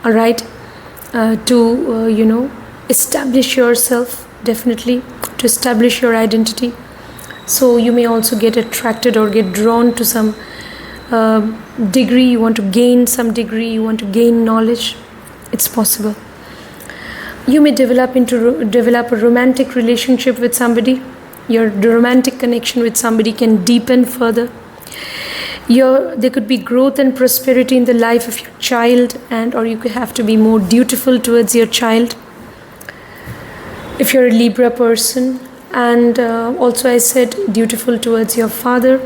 all right, to establish yourself, definitely, to establish your identity. So you may also get attracted or get drawn to some degree. You want to gain some degree, you want to gain knowledge. It's possible. You may develop a romantic relationship with somebody. Your romantic connection with somebody can deepen further. There could be growth and prosperity in the life of your child, or you could have to be more dutiful towards your child if you're a Libra person. And also I said dutiful towards your father.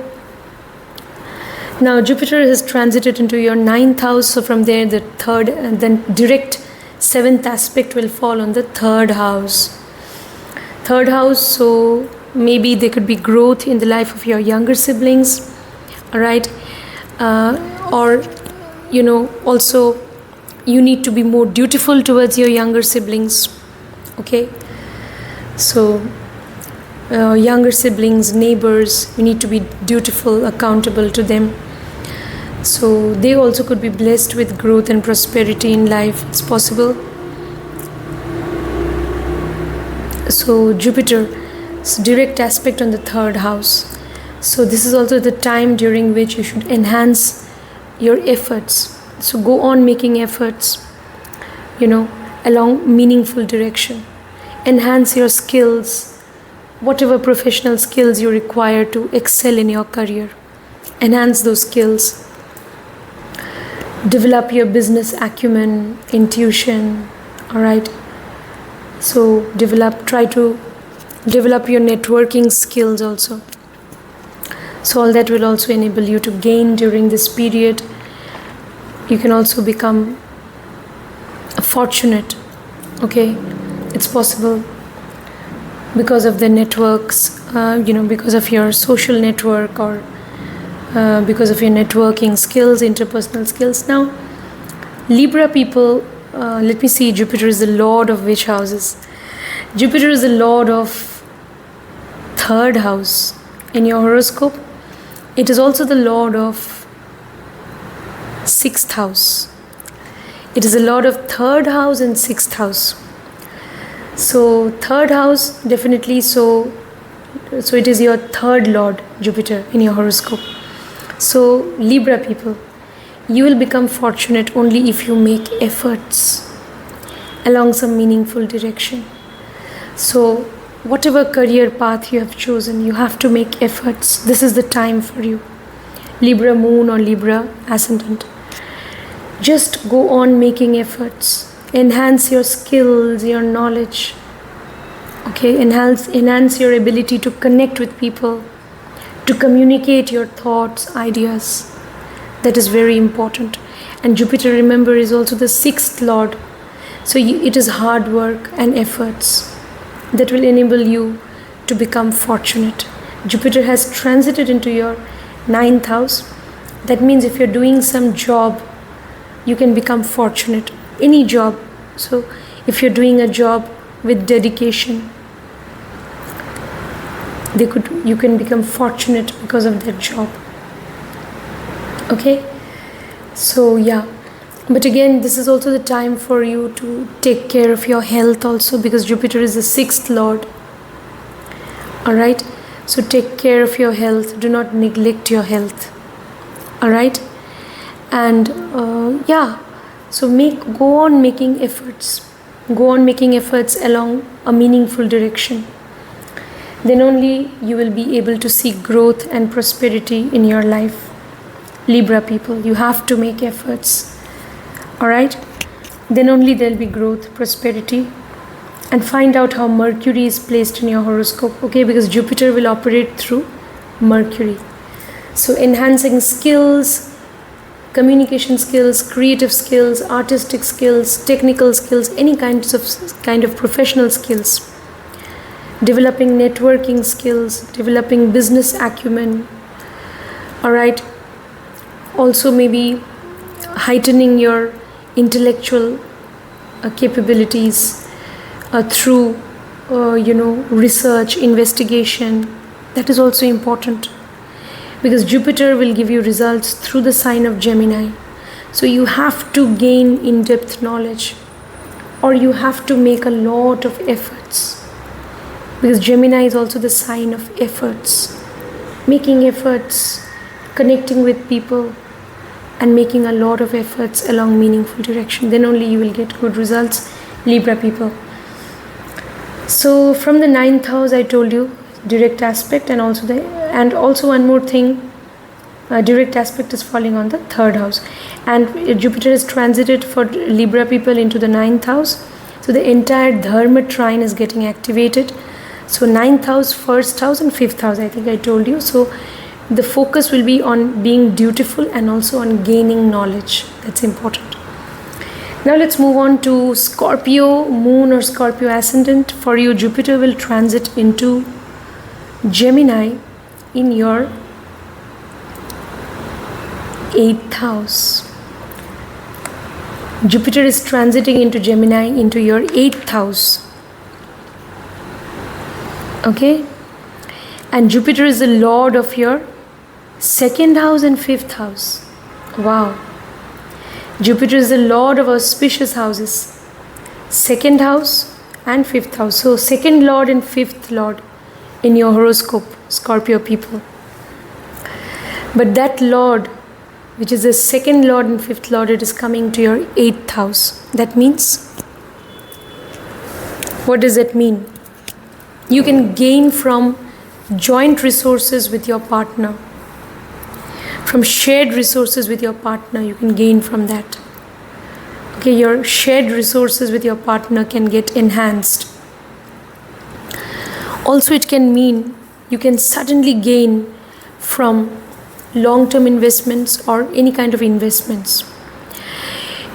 Now Jupiter has transited into your 9th house, so from there the 3rd and then direct 7th aspect will fall on the 3rd house. 3rd house, so maybe there could be growth in the life of your younger siblings, all right, or also you need to be more dutiful towards your younger siblings. Okay, so younger siblings, neighbors, you need to be dutiful, accountable to them. So they also could be blessed with growth and prosperity in life. It's possible. So Jupiter's direct aspect on the 3rd house. So this is also the time during which you should enhance your efforts. So go on making efforts, along meaningful direction. Enhance your skills, whatever professional skills you require to excel in your career. Enhance those skills. Develop your business acumen, intuition, all right. So try to develop your networking skills also. So all that will also enable you to gain during this period. You can also become fortunate, okay, It's possible because of the networks, because of your social network, or because of your networking skills, interpersonal skills. Now, Libra people, let me see, Jupiter is the lord of which houses? Jupiter is the lord of 3rd house in your horoscope. It is also the lord of 6th house. It is the lord of 3rd house and 6th house. So 3rd house, definitely, so it is your 3rd lord, Jupiter, in your horoscope. So Libra people, you will become fortunate only if you make efforts along some meaningful direction. So whatever career path you have chosen, you have to make efforts. This is the time for you. Libra moon or Libra ascendant. Just go on making efforts. Enhance your skills, your knowledge. Okay, enhance your ability to connect with people, to communicate your thoughts, ideas. That is very important. And Jupiter, remember, is also the 6th lord. So it is hard work and efforts that will enable you to become fortunate. Jupiter has transited into your 9th house. That means if you're doing some job, you can become fortunate. Any job. So if you're doing a job with dedication, you can become fortunate because of that job. Okay, so yeah, but again, this is also the time for you to take care of your health also, because Jupiter is the 6th lord. All right, so take care of your health. Do not neglect your health. All right, and so go on making efforts. Go on making efforts along a meaningful direction. Then only you will be able to see growth and prosperity in your life. Libra people, you have to make efforts. Alright? Then only there will be growth, prosperity. And find out how Mercury is placed in your horoscope. Okay? Because Jupiter will operate through Mercury. So enhancing skills, communication skills, creative skills, artistic skills, technical skills, any kind of professional skills. Developing networking skills, developing business acumen. Alright? Also maybe heightening your intellectual capabilities through research, investigation. That is also important, because Jupiter will give you results through the sign of Gemini. So you have to gain in-depth knowledge, or you have to make a lot of efforts, because Gemini is also the sign of efforts. Making efforts, connecting with people, and making a lot of efforts along meaningful direction. Then only you will get good results, Libra people. So from the 9th house, I told you, direct aspect, and also one more thing, direct aspect is falling on the 3rd house, and Jupiter is transited for Libra people into the 9th house. So the entire Dharma trine is getting activated. So 9th house, 1st house, and 5th house, I think I told you. So the focus will be on being dutiful and also on gaining knowledge. That's important. Now let's move on to Scorpio moon or Scorpio ascendant. For you, Jupiter will transit into Gemini in your 8th house. Jupiter is transiting into Gemini into your 8th house. Okay? And Jupiter is the lord of your 2nd house and 5th house. Wow. Jupiter is the lord of auspicious houses. 2nd house and 5th house. So 2nd lord and 5th lord in your horoscope, Scorpio people. But that lord, which is the 2nd lord and 5th lord, it is coming to your 8th house. That means, what does that mean? You can gain from joint resources with your partner. From shared resources with your partner, you can gain from that. Okay, your shared resources with your partner can get enhanced. Also, it can mean you can suddenly gain from long-term investments or any kind of investments.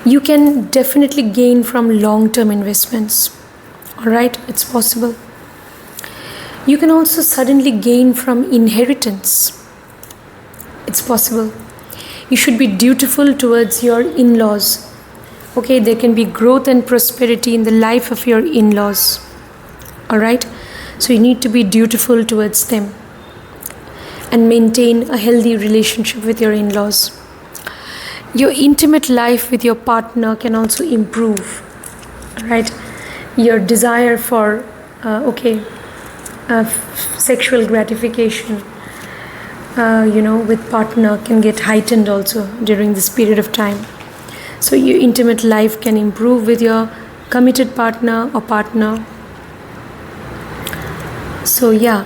You can definitely gain from long-term investments. Alright, it's possible. You can also suddenly gain from inheritance. It's possible. You should be dutiful towards your in-laws. Okay, there can be growth and prosperity in the life of your in-laws. Alright, so you need to be dutiful towards them and maintain a healthy relationship with your in-laws. Your intimate life with your partner can also improve. Right? Your desire for sexual gratification with partner can get heightened also during this period of time. So your intimate life can improve with your committed partner or partner. So yeah,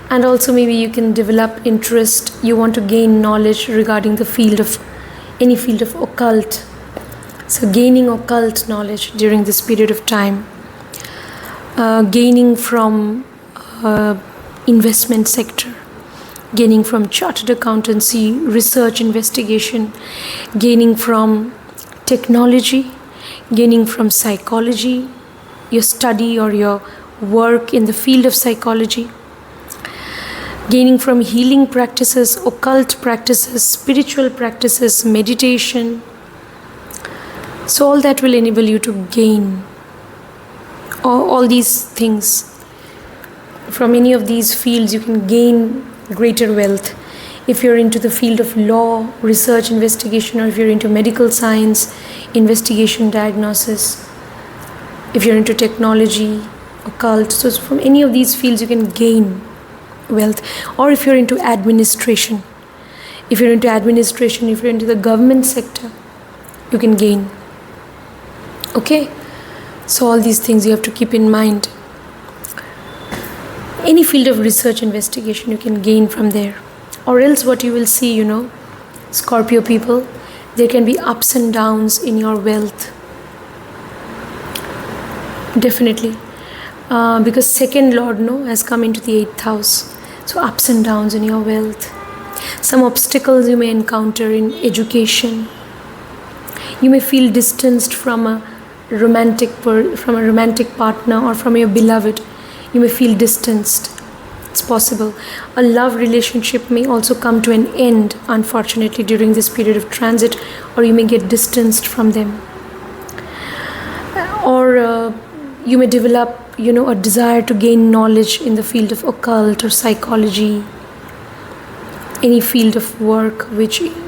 and also maybe you can develop interest. You want to gain knowledge regarding the any field of occult. So gaining occult knowledge during this period of time. Gaining from investment sector. Gaining from chartered accountancy, research, investigation. Gaining from technology. Gaining from psychology. Your study or your work in the field of psychology. Gaining from healing practices, occult practices, spiritual practices, meditation. So all that will enable you to gain all these things. From any of these fields you can gain greater wealth. If you're into the field of law, research, investigation, or if you're into medical science, investigation, diagnosis, if you're into technology, occult, so from any of these fields you can gain wealth. Or if you're into administration, if you're into the government sector, you can gain. Okay, so all these things you have to keep in mind. Any field of research, investigation, you can gain from there. Or else what you will see, Scorpio people, there can be ups and downs in your wealth. Definitely. Because second lord has come into the 8th house. So ups and downs in your wealth. Some obstacles you may encounter in education. You may feel distanced from a romantic partner or from your beloved. You may feel distanced. It's possible. A love relationship may also come to an end, unfortunately, during this period of transit, or you may get distanced from them. Or you may develop a desire to gain knowledge in the field of occult or psychology, any field of work,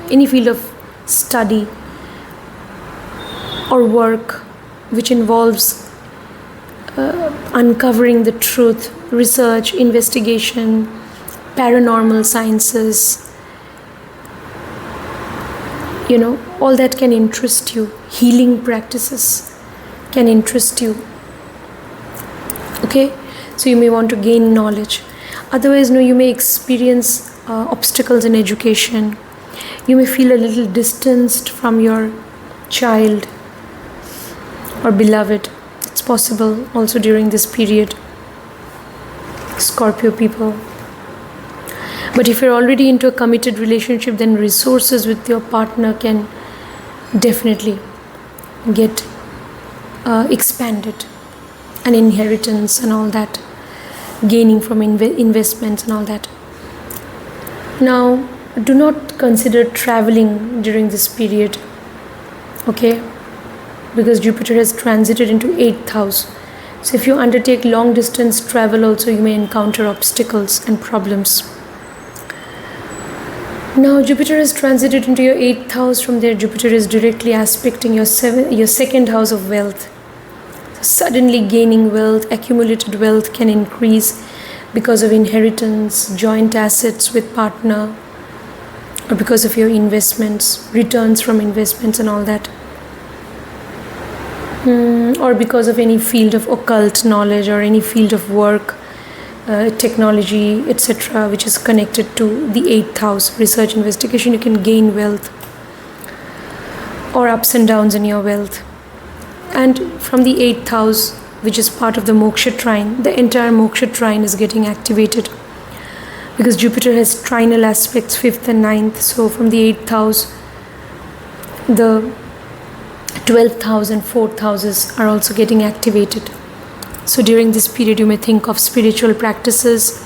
any field of study or work which involves uncovering the truth, research, investigation, paranormal sciences, all that can interest you. Healing practices can interest you. Okay, so you may want to gain knowledge. Otherwise, you may experience obstacles in education. You may feel a little distanced from your child or beloved. It's possible also during this period, Scorpio people. But if you're already into a committed relationship, then resources with your partner can definitely get expanded. And inheritance and all that, gaining from investments and all that. Now, do not consider traveling during this period, okay? Because Jupiter has transited into 8th house. So if you undertake long distance travel also, you may encounter obstacles and problems. Now, Jupiter has transited into your 8th house. From there, Jupiter is directly aspecting your 2nd house of wealth. Suddenly gaining wealth, accumulated wealth can increase because of inheritance, joint assets with partner, or because of your investments, returns from investments and all that. Or because of any field of occult knowledge or any field of work, technology, etc., which is connected to the 8th house, research, investigation, you can gain wealth. Or ups and downs in your wealth. And from the 8th house, which is part of the Moksha trine, the entire Moksha trine is getting activated. Because Jupiter has trinal aspects 5th and 9th. So from the 8th house, the 12th house and 4th houses are also getting activated. So during this period, you may think of spiritual practices,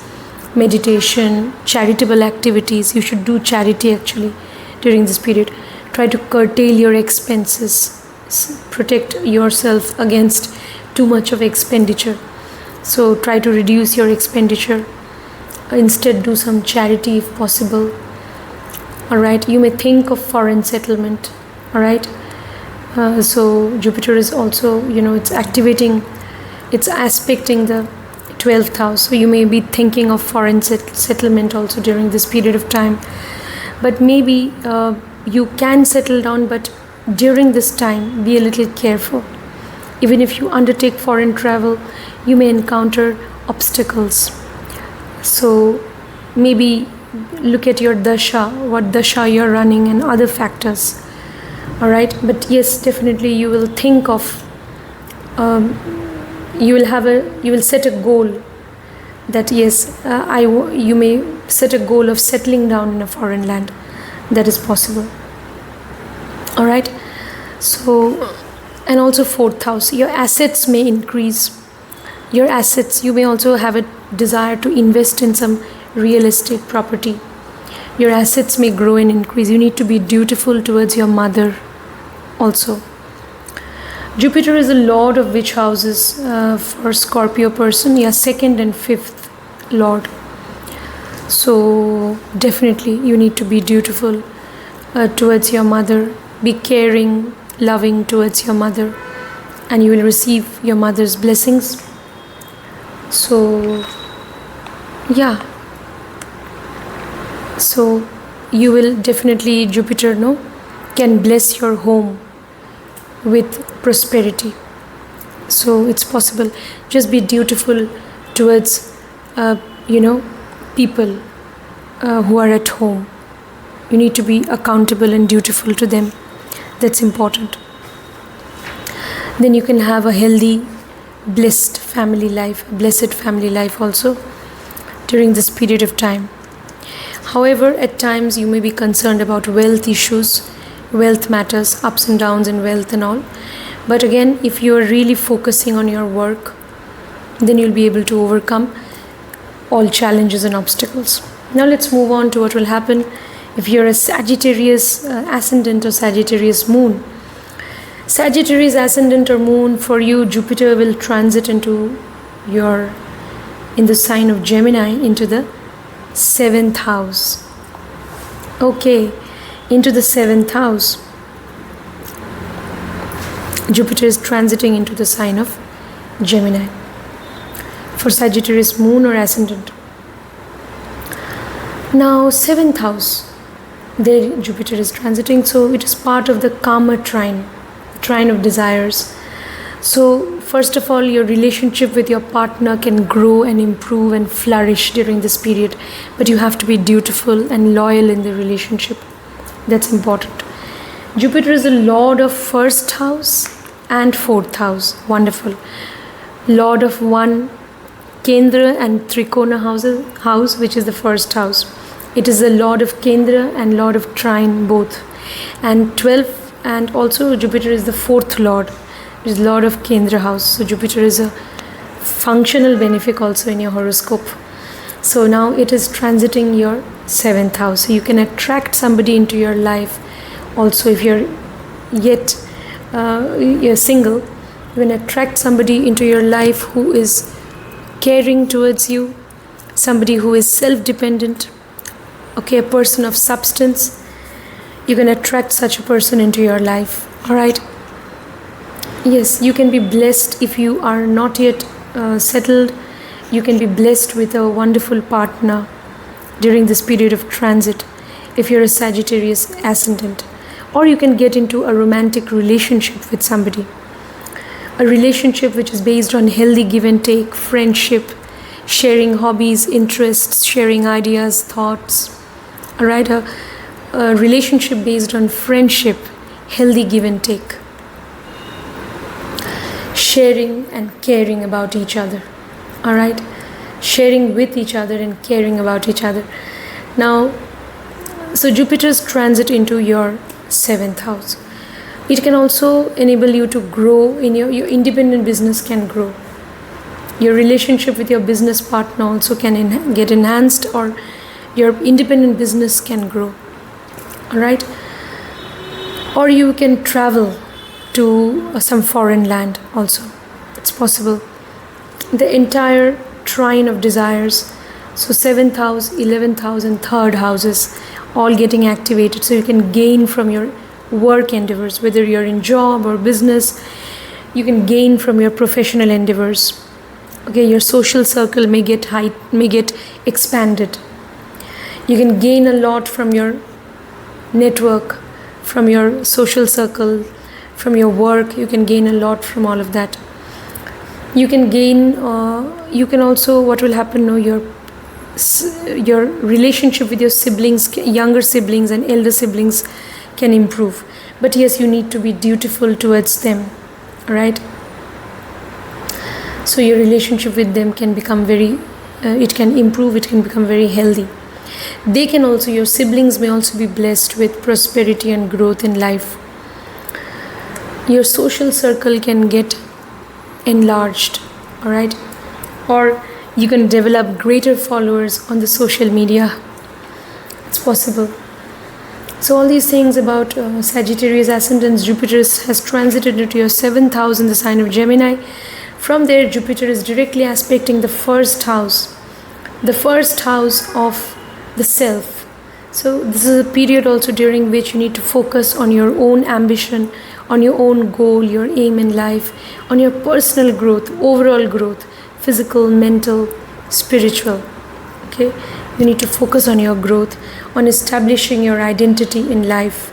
meditation, charitable activities. You should do charity actually during this period. Try to curtail your expenses. Protect yourself against too much of expenditure. So try to reduce your expenditure. Instead, do some charity if possible. Alright, you may think of foreign settlement. Alright, so Jupiter is also, it's activating, it's aspecting the 12th house. So you may be thinking of foreign settlement also during this period of time. But maybe you can settle down, but during this time, be a little careful. Even if you undertake foreign travel, you may encounter obstacles. So maybe look at your dasha, what dasha you're running, and other factors. Alright, but yes, definitely you will think of, you will set a goal that yes, you may set a goal of settling down in a foreign land. That is possible. Alright, so, and also 4th house, your assets may increase. Your assets, you may also have a desire to invest in some real estate property. Your assets may grow and increase. You need to be dutiful towards your mother also. Jupiter is the lord of which houses for Scorpio person? Yeah, 2nd and 5th lord. So definitely you need to be dutiful towards your mother. Be caring, loving towards your mother, and you will receive your mother's blessings. So yeah, so you will definitely, Jupiter can bless your home with prosperity. So it's possible. Just be dutiful towards people who are at home. You need to be accountable and dutiful to them. That's important. Then you can have a healthy, blessed family life also during this period of time. However, at times you may be concerned about wealth issues, wealth matters, ups and downs in wealth and all. But again, if you are really focusing on your work, then you'll be able to overcome all challenges and obstacles. Now let's move on to what will happen if you're a Sagittarius ascendant or Sagittarius moon. Sagittarius ascendant or moon, for you, Jupiter will transit in the sign of Gemini into the 7th house. Okay, into the 7th house. Jupiter is transiting into the sign of Gemini for Sagittarius moon or ascendant. Now 7th house, there Jupiter is transiting, so it is part of the karma trine of desires. So first of all, your relationship with your partner can grow and improve and flourish during this period, but you have to be dutiful and loyal in the relationship. That's important. Jupiter is the lord of 1st house and 4th house. Wonderful. Lord of 1 Kendra and Trikona house, which is the 1st house. It is the lord of Kendra and lord of trine both. And 12, and also Jupiter is the 4th lord. It is lord of Kendra house. So Jupiter is a functional benefic also in your horoscope. So now it is transiting your 7th house. So you can attract somebody into your life. Also, if you're single, you can attract somebody into your life who is caring towards you, somebody who is self-dependent, okay, a person of substance. You can attract such a person into your life. All right. Yes, you can be blessed if you are not yet settled. You can be blessed with a wonderful partner during this period of transit if you're a Sagittarius ascendant. Or you can get into a romantic relationship with somebody. A relationship which is based on healthy give and take, friendship, sharing hobbies, interests, sharing ideas, thoughts. All right, a relationship based on friendship, healthy give and take. Sharing and caring about each other. All right, sharing with each other and caring about each other. Now, so Jupiter's transit into your 7th house. It can also enable you to grow in your independent business can grow. Your relationship with your business partner also can get enhanced, or your independent business can grow. All right? Or you can travel to some foreign land also. It's possible. The entire trine of desires, so 7th house, 11th house and 3rd houses, all getting activated, so you can gain from your work endeavors, whether you're in job or business. You can gain from your professional endeavors. Okay, your social circle may get expanded. You can gain a lot from your network, from your social circle, from your work. You can gain a lot from all of that. You can gain, you can also, what will happen now, your relationship with your siblings, younger siblings and elder siblings can improve. But yes, you need to be dutiful towards them. All right? So your relationship with them can become it can improve, it can become very healthy. They can also, your siblings may also be blessed with prosperity and growth in life. Your social circle can get enlarged, all right? Or you can develop greater followers on the social media. It's possible. So all these things about Sagittarius ascendant, Jupiter has transited into your 7th house in the sign of Gemini. From there, Jupiter is directly aspecting the 1st house of the self. So this is a period also during which you need to focus on your own ambition, on your own goal, your aim in life, on your personal growth, overall growth, physical, mental, spiritual. Okay, you need to focus on your growth, on establishing your identity in life.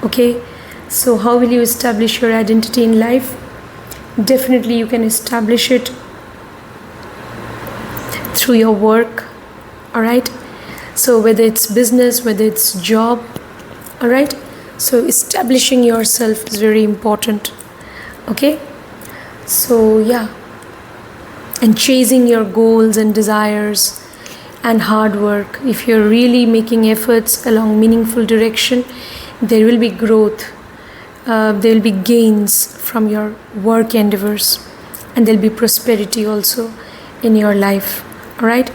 Okay, so how will you establish your identity in life? Definitely you can establish it through your work. All right, so whether it's business, whether it's job, all right, so establishing yourself is very important. Okay, so yeah, and chasing your goals and desires and hard work. If you're really making efforts along meaningful direction, there will be growth. There will be gains from your work endeavors, and there will be prosperity also in your life. All right,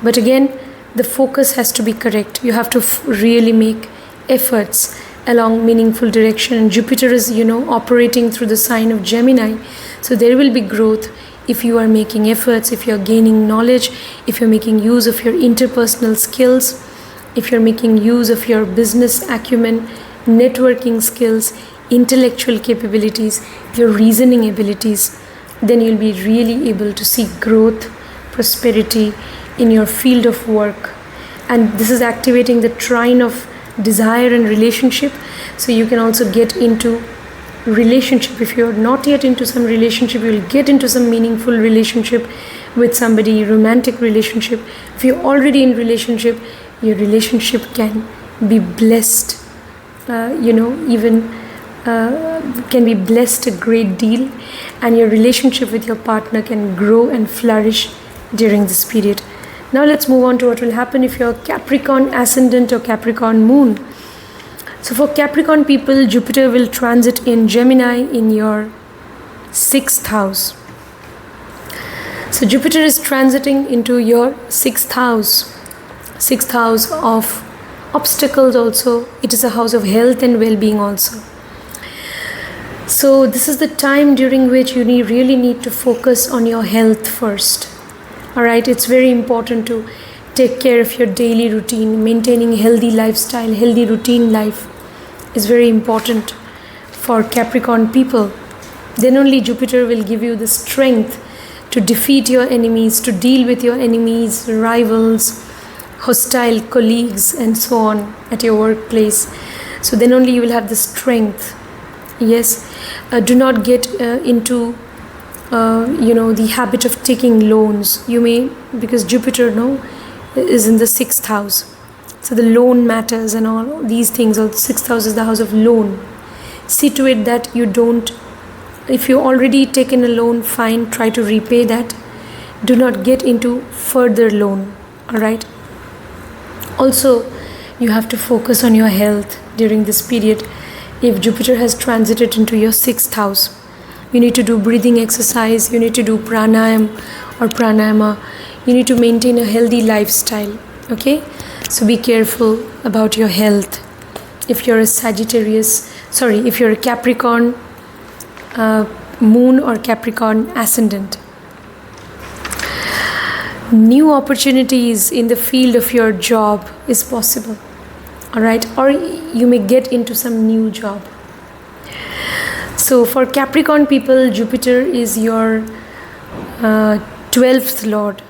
but again, the focus has to be correct. You have to really make efforts along meaningful direction. And Jupiter is, operating through the sign of Gemini, so there will be growth if you are making efforts, if you're gaining knowledge, if you're making use of your interpersonal skills, if you're making use of your business acumen, networking skills, intellectual capabilities, your reasoning abilities, then you'll be really able to see growth, prosperity in your field of work. And this is activating the trine of desire and relationship, so you can also get into relationship. If you're not yet into some relationship, you'll get into some meaningful relationship with somebody, romantic relationship. If you're already in relationship, your relationship can be blessed, can be blessed a great deal, and your relationship with your partner can grow and flourish during this period. Now let's move on to what will happen if you're Capricorn ascendant or Capricorn moon. So for Capricorn people, Jupiter will transit in Gemini in your 6th house. So Jupiter is transiting into your 6th house. 6th house of obstacles also. It is a house of health and well-being also. So this is the time during which you really need to focus on your health first. All right, it's very important to take care of your daily routine. Maintaining healthy lifestyle, healthy routine life is very important for Capricorn people. Then only Jupiter will give you the strength to defeat your enemies, to deal with your enemies, rivals, hostile colleagues and so on at your workplace. So then only you will have the strength. Yes, do not get into the habit of taking loans. You may, because Jupiter is in the 6th house, so the loan matters and all these things. The 6th house is the house of loan. See to it that you don't, if you already taken a loan, fine, try to repay that. Do not get into further loan. All right. Also, you have to focus on your health during this period. If Jupiter has transited into your 6th house, You need to do breathing exercise. You need to do pranayama. You need to maintain a healthy lifestyle. Okay? So be careful about your health. If you're a if you're a Capricorn moon or Capricorn ascendant. New opportunities in the field of your job is possible. Alright? Or you may get into some new job. So for Capricorn people, Jupiter is your 12th lord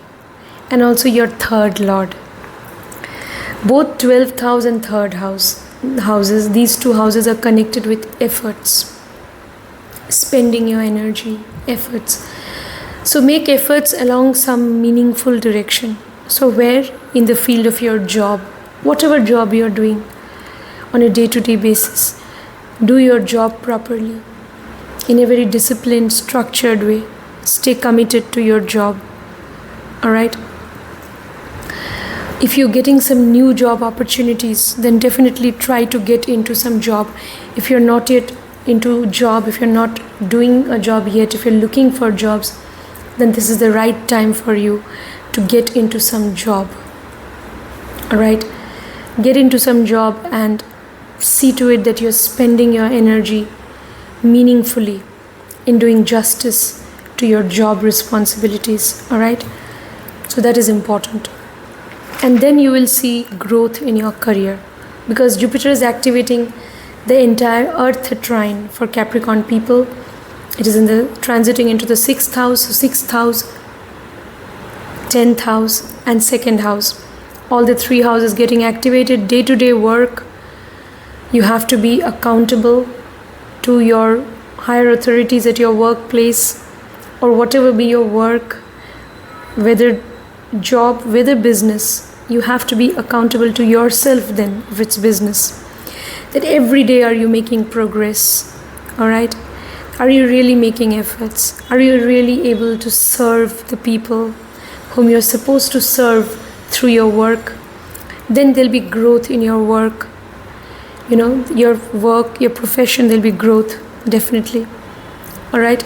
and also your 3rd lord. Both 12th house and 3rd houses, these two houses are connected with efforts, spending your energy, efforts. So make efforts along some meaningful direction. So where? In the field of your job, whatever job you're doing on a day-to-day basis, do your job properly in a very disciplined, structured way. Stay committed to your job. Alright? If you're getting some new job opportunities, then definitely try to get into some job. If you're not yet into job, if you're not doing a job yet, if you're looking for jobs, then this is the right time for you to get into some job. Alright? Get into some job and see to it that you're spending your energy meaningfully in doing justice to your job responsibilities. Alright? So that is important. And then you will see growth in your career, because Jupiter is activating the entire Earth trine for Capricorn people. It is transiting into the 6th house, 10th house and 2nd house. All the 3 houses getting activated. Day-to-day work, you have to be accountable to your higher authorities at your workplace or whatever be your work, whether job, whether business. You have to be accountable to yourself then, if it's business. That every day are you making progress? Alright? Are you really making efforts? Are you really able to serve the people whom you're supposed to serve through your work? Then there'll be growth in your work. You know, your work, your profession, there'll be growth, definitely. Alright?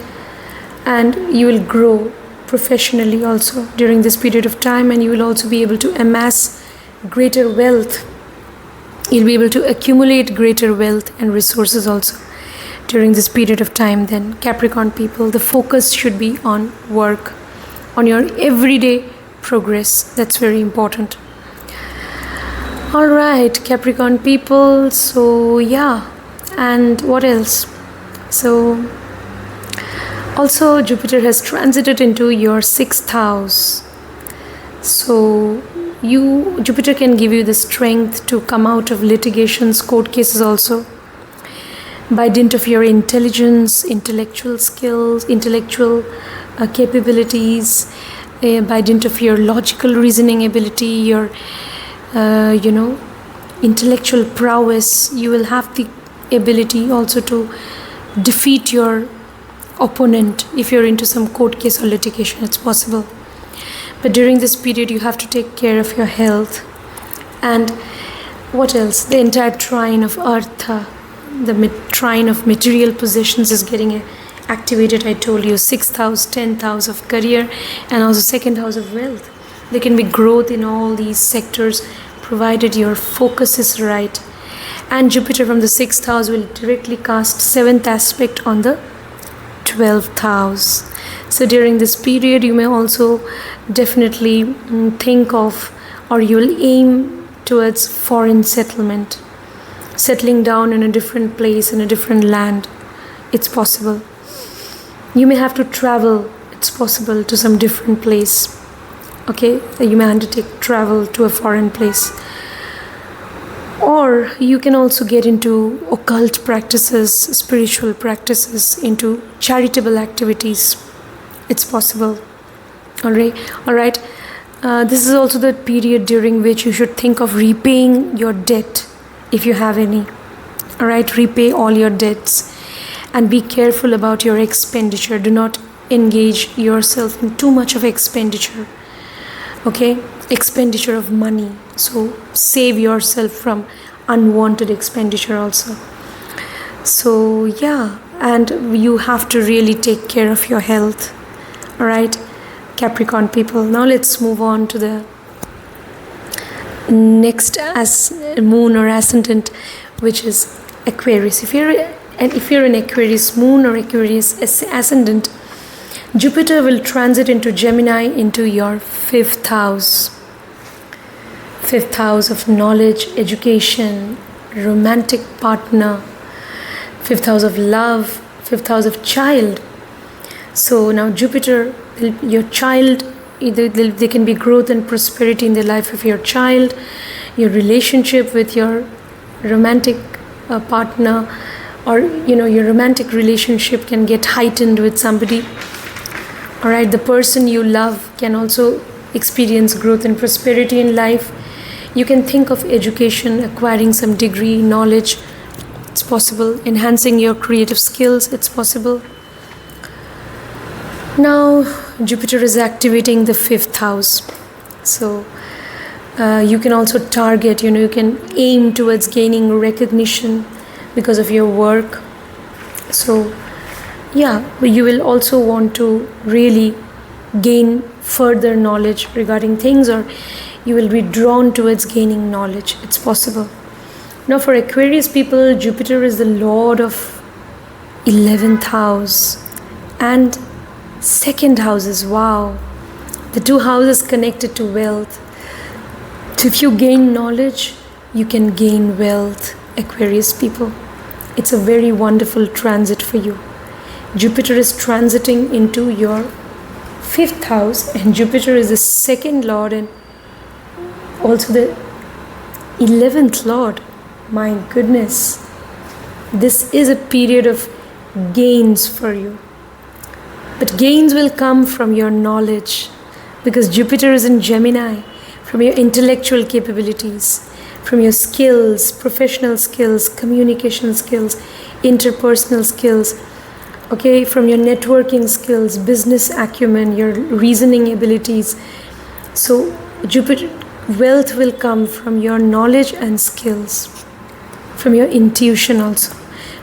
And you will grow professionally also during this period of time, and you will also be able to amass greater wealth. You'll be able to accumulate greater wealth and resources also during this period of time. Then Capricorn people, the focus should be on work, on your everyday progress. That's very important. Alright, Capricorn people. So yeah, and what else? So also Jupiter has transited into your 6th house. So Jupiter can give you the strength to come out of litigations, court cases also, by dint of your intelligence, intellectual skills, intellectual capabilities, by dint of your logical reasoning ability, your intellectual prowess. You will have the ability also to defeat your opponent. If you're into some court case or litigation, it's possible. But during this period, you have to take care of your health. And what else? The entire trine of Earth, the trine of material possessions is getting activated. I told you, 6th house, 10th house of career, and also 2nd house of wealth. There can be growth in all these sectors, provided your focus is right. And Jupiter from the 6th house will directly cast 7th aspect on the 12th house. So during this period, you may also definitely think of, or you will aim towards foreign settlement, settling down in a different place, in a different land. It's possible. You may have to travel, it's possible, to some different place. Okay, you may undertake travel to a foreign place. Or you can also get into occult practices, spiritual practices, into charitable activities. It's possible. Alright. This is also the period during which you should think of repaying your debt, if you have any. Alright, repay all your debts. And be careful about your expenditure. Do not engage yourself in too much of expenditure. Okay? Expenditure of money. So save yourself from unwanted expenditure also. So yeah, and you have to really take care of your health. All right, Capricorn people. Now let's move on to the next as moon or ascendant, which is Aquarius. If you're an Aquarius moon or Aquarius ascendant, Jupiter will transit into Gemini into your 5th house. 5th house of knowledge, education, romantic partner, 5th house of love, 5th house of child. So now Jupiter, your child, either there can be growth and prosperity in the life of your child, your relationship with your romantic partner, or your romantic relationship can get heightened with somebody. All right, the person you love can also experience growth and prosperity in life. You can think of education, acquiring some degree, knowledge. It's possible. Enhancing your creative skills. It's possible. Now Jupiter is activating the 5th house. So you can also target, you can aim towards gaining recognition because of your work. So yeah, you will also want to really gain further knowledge regarding things, or you will be drawn towards gaining knowledge. It's possible. Now for Aquarius people, Jupiter is the Lord of 11th house and 2nd houses. Wow, the 2 houses connected to wealth. So if you gain knowledge, you can gain wealth, Aquarius people. It's a very wonderful transit for you. Jupiter is transiting into your 5th house, and Jupiter is the 2nd lord and also the 11th lord. My goodness, this is a period of gains for you. But gains will come from your knowledge, because Jupiter is in Gemini, from your intellectual capabilities, from your skills, professional skills, communication skills, interpersonal skills, okay, from your networking skills, business acumen, your reasoning abilities. So Jupiter, wealth will come from your knowledge and skills, from your intuition also,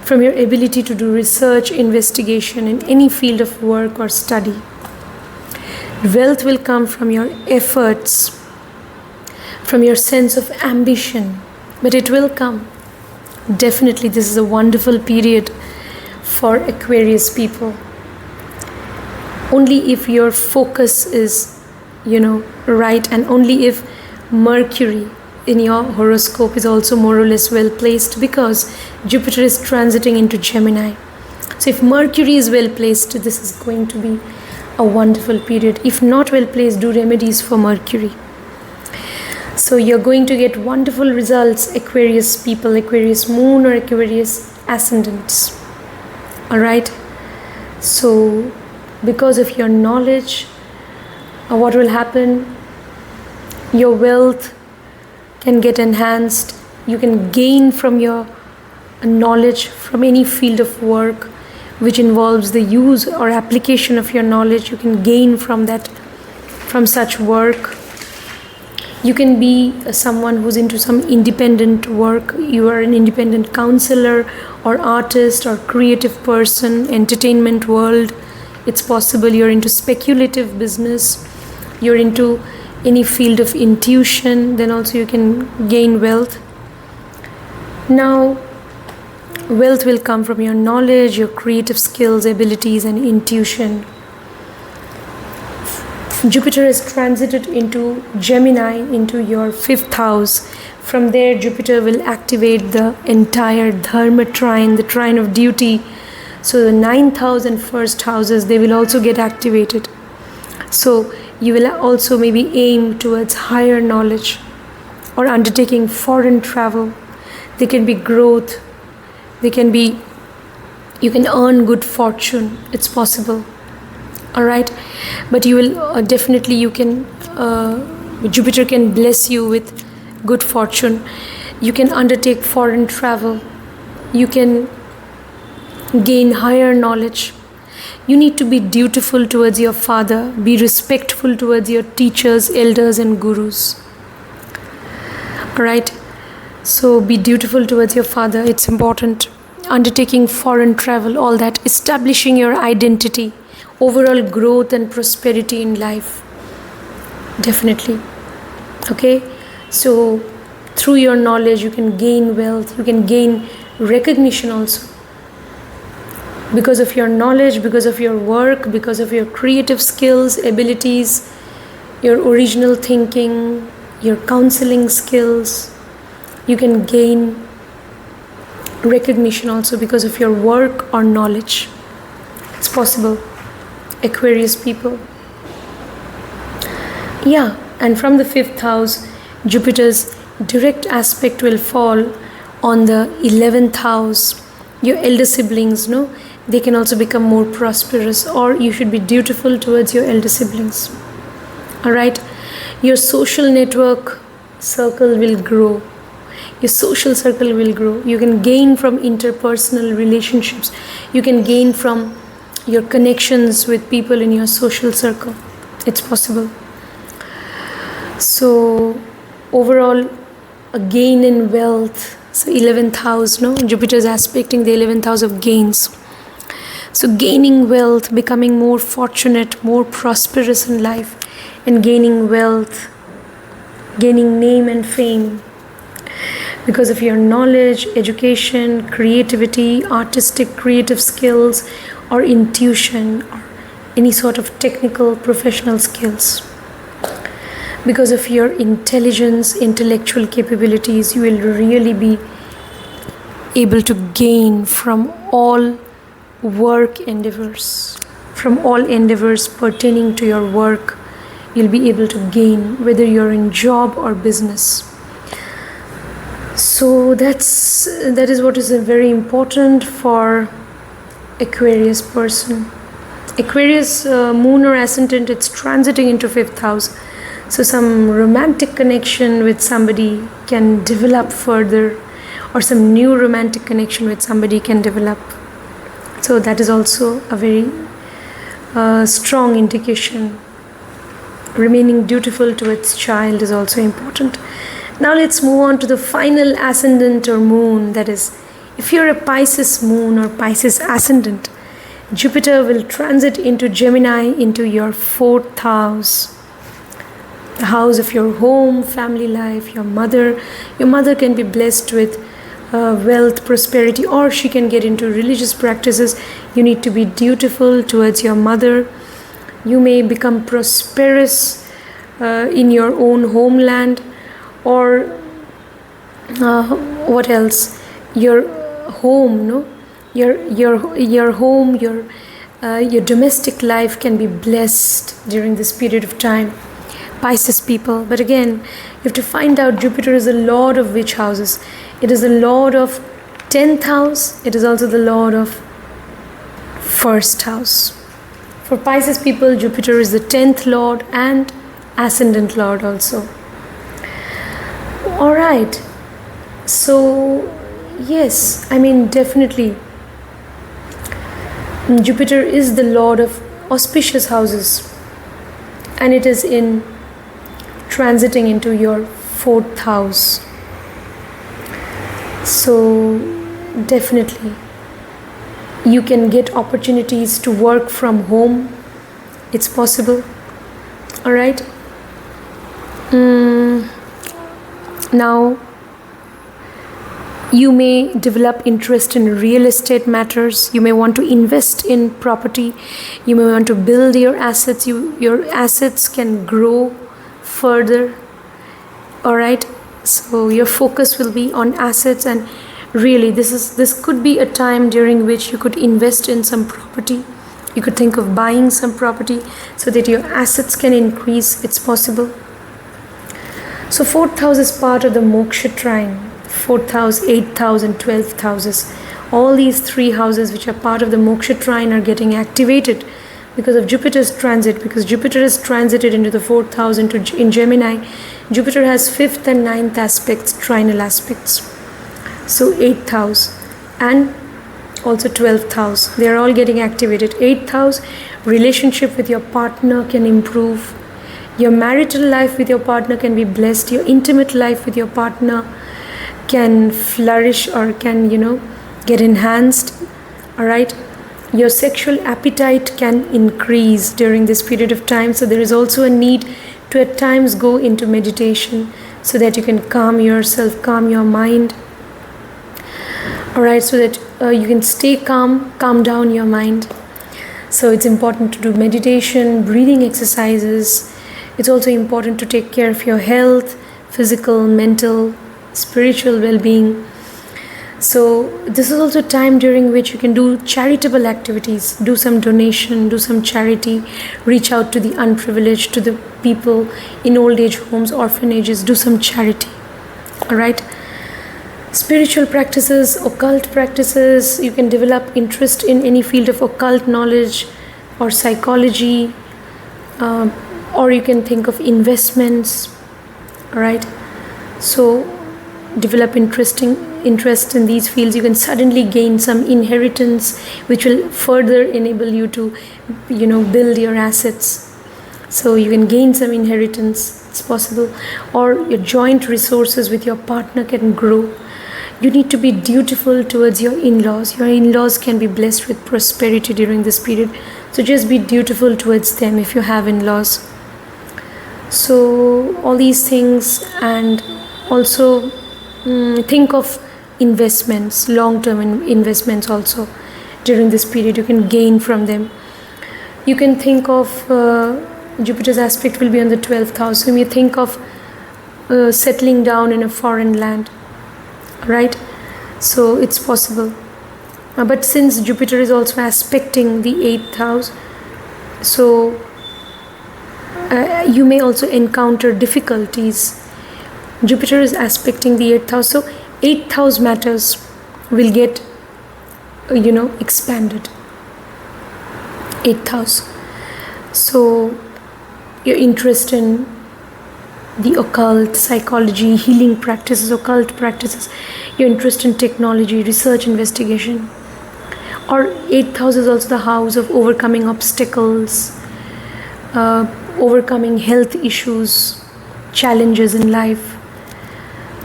from your ability to do research, investigation in any field of work or study. Wealth will come from your efforts, from your sense of ambition, but it will come. Definitely, this is a wonderful period for Aquarius people. Only if your focus is, right, and only if Mercury in your horoscope is also more or less well placed, because Jupiter is transiting into Gemini. So if Mercury is well placed, this is going to be a wonderful period. If not well placed, do remedies for Mercury. So you're going to get wonderful results, Aquarius people, Aquarius moon or Aquarius ascendants. All right. So because of your knowledge, what will happen? Your wealth can get enhanced. You can gain from your knowledge from any field of work which involves the use or application of your knowledge. You can gain from that, from such work. You can be someone who's into some independent work. You are an independent counselor or artist or creative person, entertainment world. It's possible you're into speculative business. You're into any field of intuition. Then also you can gain wealth. Now, wealth will come from your knowledge, your creative skills, abilities, and intuition. Jupiter has transited into Gemini, into your 5th house. From there, Jupiter will activate the entire Dharma trine, the trine of duty. So the 9th house and 1st houses, they will also get activated. So you will also maybe aim towards higher knowledge or undertaking foreign travel. There can be growth. You can earn good fortune. It's possible. All right, but you will definitely, Jupiter can bless you with good fortune. You can undertake foreign travel. You can gain higher knowledge. You need to be dutiful towards your father. Be respectful towards your teachers, elders, and gurus. All right, so be dutiful towards your father. It's important. undertaking foreign travel, all that, establishing your identity, overall growth and prosperity in life. Definitely. Okay, so through your knowledge you can gain wealth, you can gain recognition also. Because of your knowledge, because of your work, because of your creative skills, abilities, your original thinking, your counseling skills, you can gain recognition also because of your work or knowledge. It's possible, Aquarius people. Yeah, and from the 5th house, Jupiter's direct aspect will fall on the 11th house. Your elder siblings, no, they can also become more prosperous, or you should be dutiful towards your elder siblings. Alright, your social network circle will grow. Your social circle will grow. You can gain from interpersonal relationships. You can gain from your connections with people in your social circle. It's possible. So overall, a gain in wealth. So 11th house, no? Jupiter is aspecting the 11th house of gains. So gaining wealth, becoming more fortunate, more prosperous in life, and gaining wealth, gaining name and fame because of your knowledge, education, creativity, artistic creative skills, or intuition, or any sort of technical professional skills. Because of your intelligence, intellectual capabilities, you will really be able to gain from all work endeavors. From all endeavors pertaining to your work, you'll be able to gain, whether you're in job or business. So that is what is very important for Aquarius person. Aquarius moon or ascendant, it's transiting into 5th house. So some romantic connection with somebody can develop further, or some new romantic connection with somebody can develop. So that is also a very strong indication. Remaining dutiful to its child is also important. Now let's move on to the final ascendant or moon. That is, if you're a Pisces moon or Pisces ascendant, Jupiter will transit into Gemini, into your 4th house. The house of your home, family life, your mother. Your mother can be blessed with wealth, prosperity, or she can get into religious practices. You need to be dutiful towards your mother. You may become prosperous in your own homeland, or what else? Your home, no? Your home, your domestic life can be blessed during this period of time, Pisces people. But again, you have to find out Jupiter is the lord of which houses. It is the lord of 10th house. It is also the lord of 1st house. For Pisces people, Jupiter is the 10th lord and ascendant lord also. Alright, so yes, I mean definitely Jupiter is the lord of auspicious houses, and it is in transiting into your 4th house. So definitely you can get opportunities to work from home. It's possible. Alright. Now you may develop interest in real estate matters. You may want to invest in property. You may want to build your assets. Your assets can grow further. Alright. So your focus will be on assets, and really this could be a time during which you could invest in some property. You could think of buying some property so that your assets can increase. It's possible. So 4th house is part of the moksha trine. 4th house, 8th house and 12th houses. All these 3 houses which are part of the moksha trine are getting activated because of Jupiter's transit. Because Jupiter is transited into the 4th house in Gemini. Jupiter has 5th and 9th aspects, trinal aspects. So 8th house and also 12th house, they are all getting activated. 8th house, relationship with your partner can improve. Your marital life with your partner can be blessed. Your intimate life with your partner can flourish, or can, get enhanced. All right, your sexual appetite can increase during this period of time, so there is also a need to at times go into meditation so that you can calm yourself, calm your mind. All right, so that you can stay calm down your mind. So it's important to do meditation, breathing exercises. It's also important to take care of your health, physical, mental, spiritual well-being. So this is also time during which you can do charitable activities, do some donation, do some charity, reach out to the unprivileged, to the people in old age homes, orphanages, do some charity. All right. Spiritual practices, occult practices, you can develop interest in any field of occult knowledge or psychology, or you can think of investments. All right. So develop interest in these fields. You can suddenly gain some inheritance which will further enable you to build your assets. So you can gain some inheritance, it's possible, or your joint resources with your partner can grow. You need to be dutiful towards your in-laws. Your in-laws can be blessed with prosperity during this period, so just be dutiful towards them if you have in-laws. So all these things, and also think of investments, long-term investments also during this period. You can gain from them. You can think of Jupiter's aspect will be on the 12th house. So you may think of settling down in a foreign land, right? So it's possible. But since Jupiter is also aspecting the 8th house, so you may also encounter difficulties. Jupiter is aspecting the 8th house, so 8th house matters will get expanded. 8th house, so your interest in the occult, psychology, healing practices, occult practices, your interest in technology, research, investigation. Or 8th house is also the house of overcoming obstacles, overcoming health issues, challenges in life.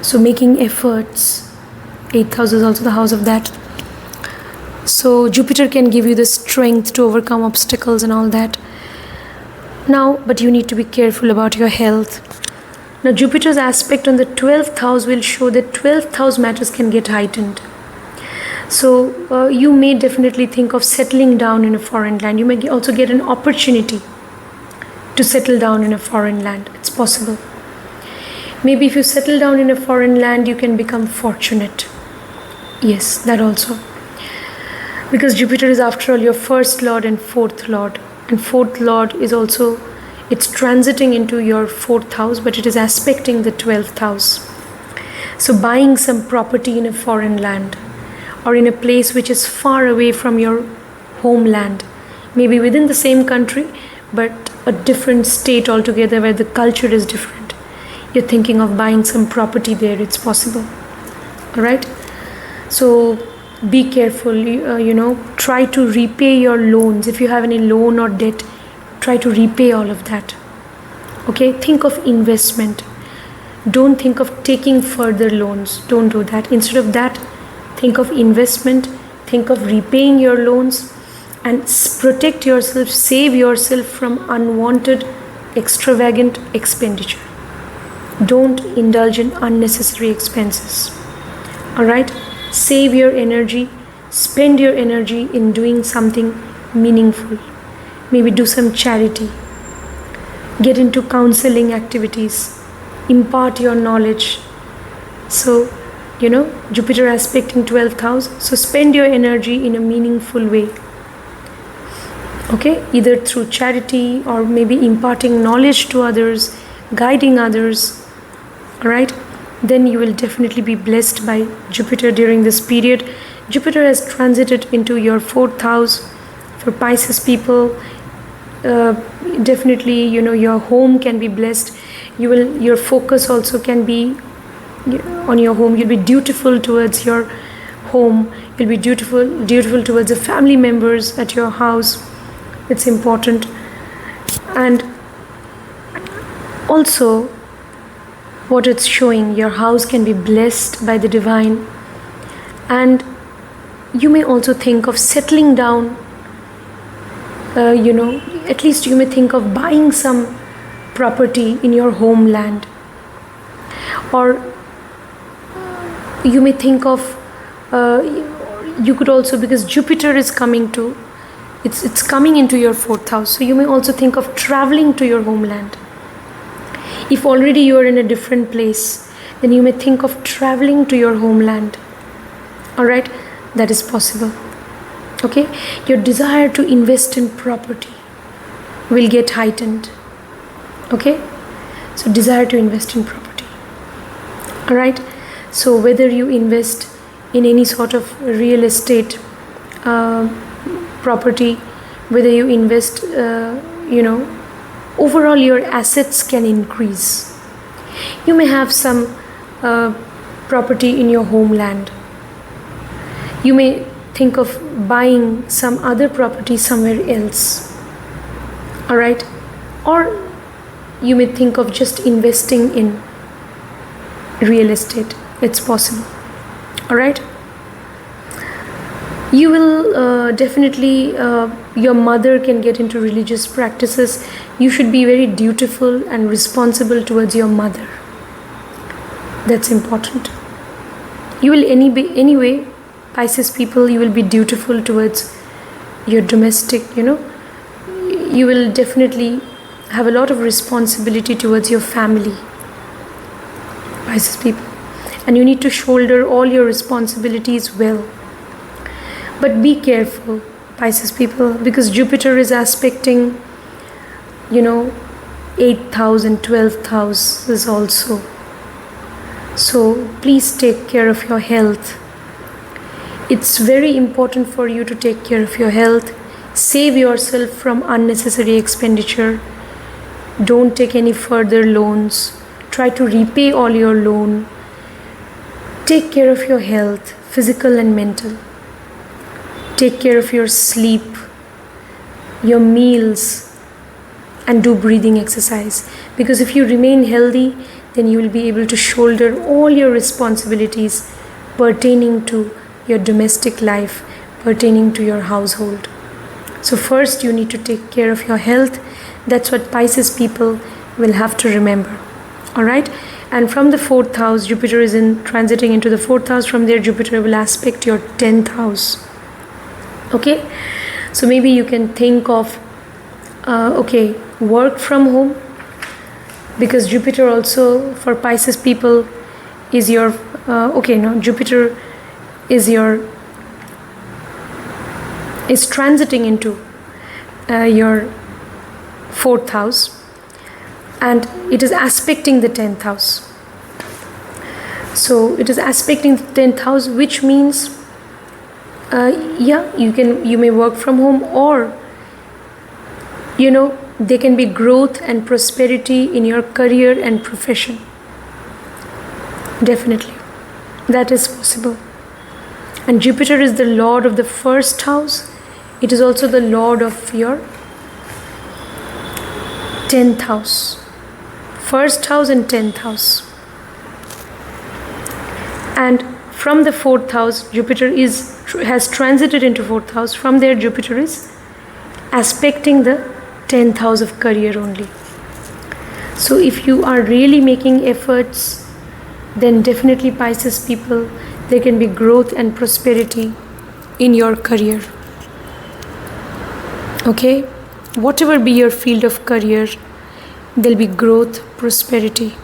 So making efforts. 8th house is also the house of that. So Jupiter can give you the strength to overcome obstacles and all that. Now, but you need to be careful about your health. Now Jupiter's aspect on the 12th house will show that 12th house matters can get heightened. So you may definitely think of settling down in a foreign land. You may also get an opportunity to settle down in a foreign land. It's possible. Maybe if you settle down in a foreign land, you can become fortunate. Yes, that also. Because Jupiter is, after all, your first lord and fourth lord. And fourth lord is also, it's transiting into your 4th house, but it is aspecting the 12th house. So buying some property in a foreign land, or in a place which is far away from your homeland, maybe within the same country, but a different state altogether where the culture is different. You're thinking of buying some property there, it's possible. All right. So be careful, try to repay your loans. If you have any loan or debt, try to repay all of that. Okay, think of investment. Don't think of taking further loans. Don't do that. Instead of that, think of investment, think of repaying your loans, and protect yourself, save yourself from unwanted, extravagant expenditure. Don't indulge in unnecessary expenses. All right? Save your energy, spend your energy in doing something meaningful. Maybe do some charity, get into counseling activities, impart your knowledge. So, Jupiter aspecting 12th house, so spend your energy in a meaningful way. Okay, either through charity or maybe imparting knowledge to others, guiding others. All right, then you will definitely be blessed by Jupiter during this period. Jupiter has transited into your 4th house. For Pisces people, definitely your home can be blessed. Your focus also can be on your home. You'll be dutiful towards your home. You'll be dutiful towards the family members at your house. It's important. And also, what it's showing, your house can be blessed by the divine, and you may also think of settling down, at least you may think of buying some property in your homeland, or you may think of you could also, because Jupiter is coming to, it's coming into your 4th house, so you may also think of traveling to your homeland. If already you are in a different place, then you may think of traveling to your homeland. All right, that is possible. Okay, your desire to invest in property will get heightened. Okay, so desire to invest in property. All right, so whether you invest in any sort of real estate property, whether you invest, overall your assets can increase. You may have some property in your homeland. You may think of buying some other property somewhere else. All right, or you may think of just investing in real estate. It's possible. All right, you will definitely, your mother can get into religious practices. You should be very dutiful and responsible towards your mother. That's important. You will anyway, Pisces people, you will be dutiful towards your domestic, you will definitely have a lot of responsibility towards your family, Pisces people, and you need to shoulder all your responsibilities well. But be careful, Pisces people, because Jupiter is aspecting 8th house and 12th houses also. So please take care of your health. It's very important for you to take care of your health. Save yourself from unnecessary expenditure. Don't take any further loans. Try to repay all your loan. Take care of your health, physical and mental. Take care of your sleep, your meals, and do breathing exercise. Because if you remain healthy, then you will be able to shoulder all your responsibilities pertaining to your domestic life, pertaining to your household. So first you need to take care of your health. That's what Pisces people will have to remember. All right, and from the 4th house, Jupiter is transiting into the 4th house. From there, Jupiter will aspect your 10th house. Okay, so maybe you can think of work from home, because Jupiter also for Pisces people is your Jupiter is transiting into your 4th house, and it is aspecting the 10th house. So it is aspecting the 10th house, which means you may work from home, or there can be growth and prosperity in your career and profession. Definitely, that is possible. And Jupiter is the lord of the 1st house. It is also the lord of your 10th house. 1st house and 10th house. And from the 4th house, Jupiter has transited into 4th house. From there, Jupiter is aspecting the 10th house of career only. So if you are really making efforts, then definitely Pisces people, there can be growth and prosperity in your career. Okay, whatever be your field of career, there'll be growth, prosperity.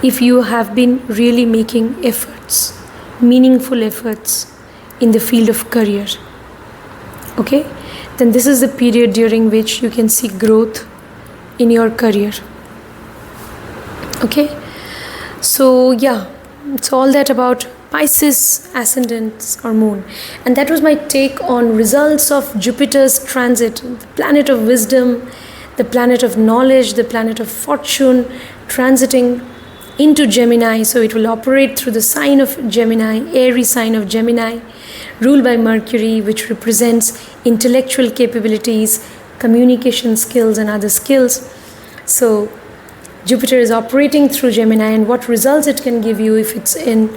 If you have been really making efforts, meaningful efforts in the field of career, okay, then this is the period during which you can see growth in your career. Okay, so it's all that about Pisces ascendants or moon. And that was my take on results of Jupiter's transit, the planet of wisdom, the planet of knowledge, the planet of fortune, transiting into Gemini. So it will operate through the sign of Gemini, Aries sign of Gemini, ruled by Mercury, which represents intellectual capabilities, communication skills, and other skills. So Jupiter is operating through Gemini, and what results it can give you if it's in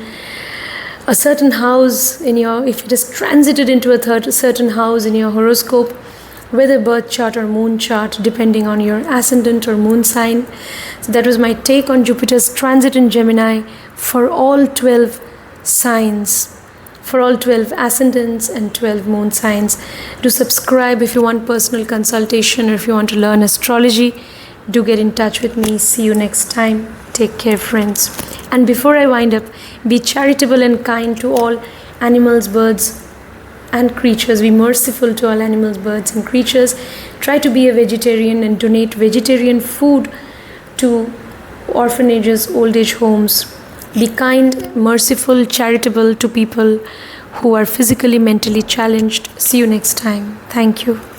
a certain house in your, if it is transited into a certain house in your horoscope, whether birth chart or moon chart, depending on your ascendant or moon sign. So that was my take on Jupiter's transit in Gemini for all 12 signs, for all 12 ascendants and 12 moon signs. Do subscribe if you want personal consultation, or if you want to learn astrology, do get in touch with me. See you next time. Take care, friends. And before I wind up, be charitable and kind to all animals, birds and creatures. Be merciful to all animals, birds and creatures. Try to be a vegetarian and donate vegetarian food to orphanages, old age homes. Be kind, merciful, charitable to people who are physically, mentally challenged. See you next time. Thank you.